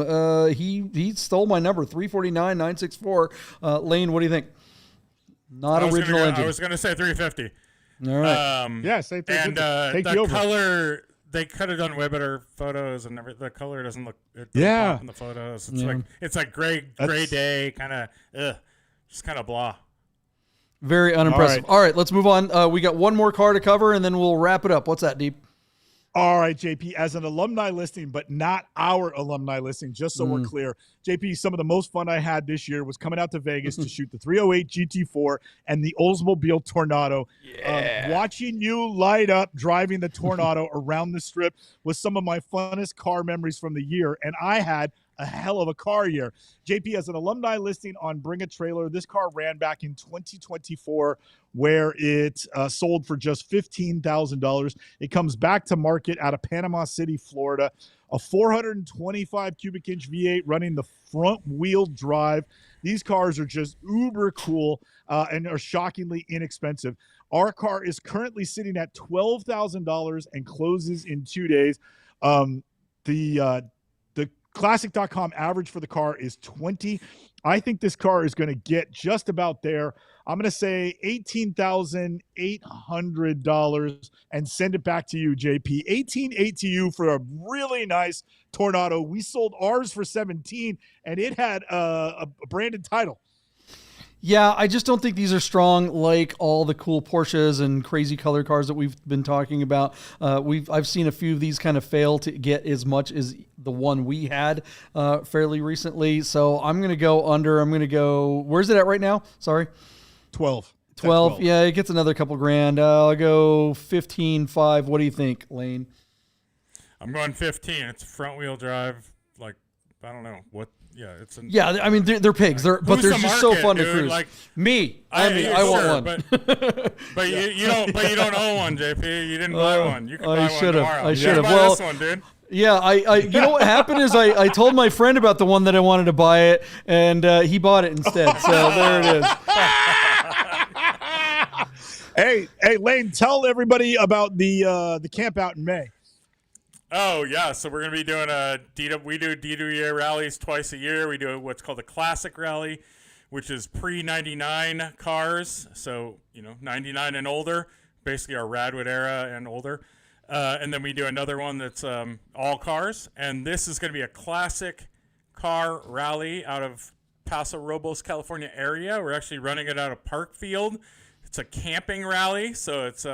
he stole my number, 349,964. Lane, what do you think? Not original engine. I was going to say 350. All right. Yeah, say 350. And the color, they could have done way better photos, and the color doesn't look pop in the photos. It's like gray day, kind of just kind of blah. Very unimpressive. All right, let's move on. We got one more car to cover, and then we'll wrap it up. What's that, Deep? All right, JP, as an alumni listing, but not our alumni listing, just so we're clear. JP, some of the most fun I had this year was coming out to Vegas to shoot the 308 GT4 and the Oldsmobile Tornado. Watching you light up driving the Tornado around the strip was some of my funnest car memories from the year, and I had a hell of a car year. JP, as an alumni listing on Bring a Trailer, this car ran back in 2024 where it sold for just $15,000. It comes back to market out of Panama City, Florida. A 425 cubic inch V8 running the front wheel drive. These cars are just uber cool and are shockingly inexpensive. Our car is currently sitting at $12,000 and closes in 2 days. The Classic.com average for the car is 20. I think this car is going to get just about there. I'm going to say $18,800 and send it back to you, JP. 18.8 to you for a really nice Tornado. We sold ours for 17, and it had a branded title. Yeah, I just don't think these are strong like all the cool Porsches and crazy color cars that we've been talking about. I've seen a few of these kind of fail to get as much as the one we had fairly recently. So I'm going to go under. I'm going to go, where's it at right now? Sorry. 12. Yeah, it gets another couple grand. I'll go 15.5. What do you think, Lane? I'm going 15. It's a front wheel drive. Like, I don't know what. Yeah, I mean they're pigs. But they're just so fun to cruise. Like, I want one. But you don't own one, JP. You didn't buy one. You can buy one tomorrow. I should have. Well, this one, dude. Yeah, I you know what happened is I told my friend about the one that I wanted to buy it, and he bought it instead. So there it is. Hey, Lane, tell everybody about the camp out in May. Oh, yeah. So we're going to be doing we do DWA rallies twice a year. We do what's called a classic rally, which is pre-99 cars. So, 99 and older, basically our Radwood era and older. And then we do another one that's all cars. And this is going to be a classic car rally out of Paso Robles, California area. We're actually running it out of Parkfield. It's a camping rally. So it's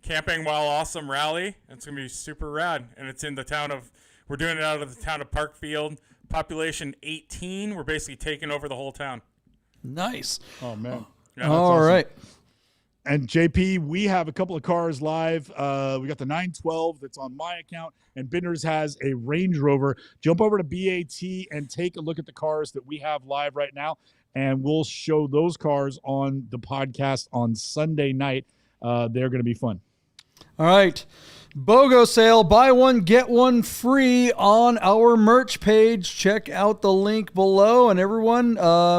camping while awesome rally. It's going to be super rad. And it's in the we're doing it out of the town of Parkfield. Population 18. We're basically taking over the whole town. Nice. Oh, man. Yeah, all right. And JP, we have a couple of cars live. We got the 912 that's on my account, and Binders has a Range Rover. Jump over to BAT and take a look at the cars that we have live right now, and we'll show those cars on the podcast on Sunday night. They're going to be fun. All right. BOGO sale, buy one, get one free on our merch page. Check out the link below. And everyone,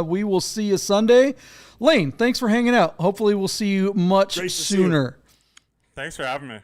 we will see you Sunday. Lane, thanks for hanging out. Hopefully we'll see you much sooner. Thanks for having me.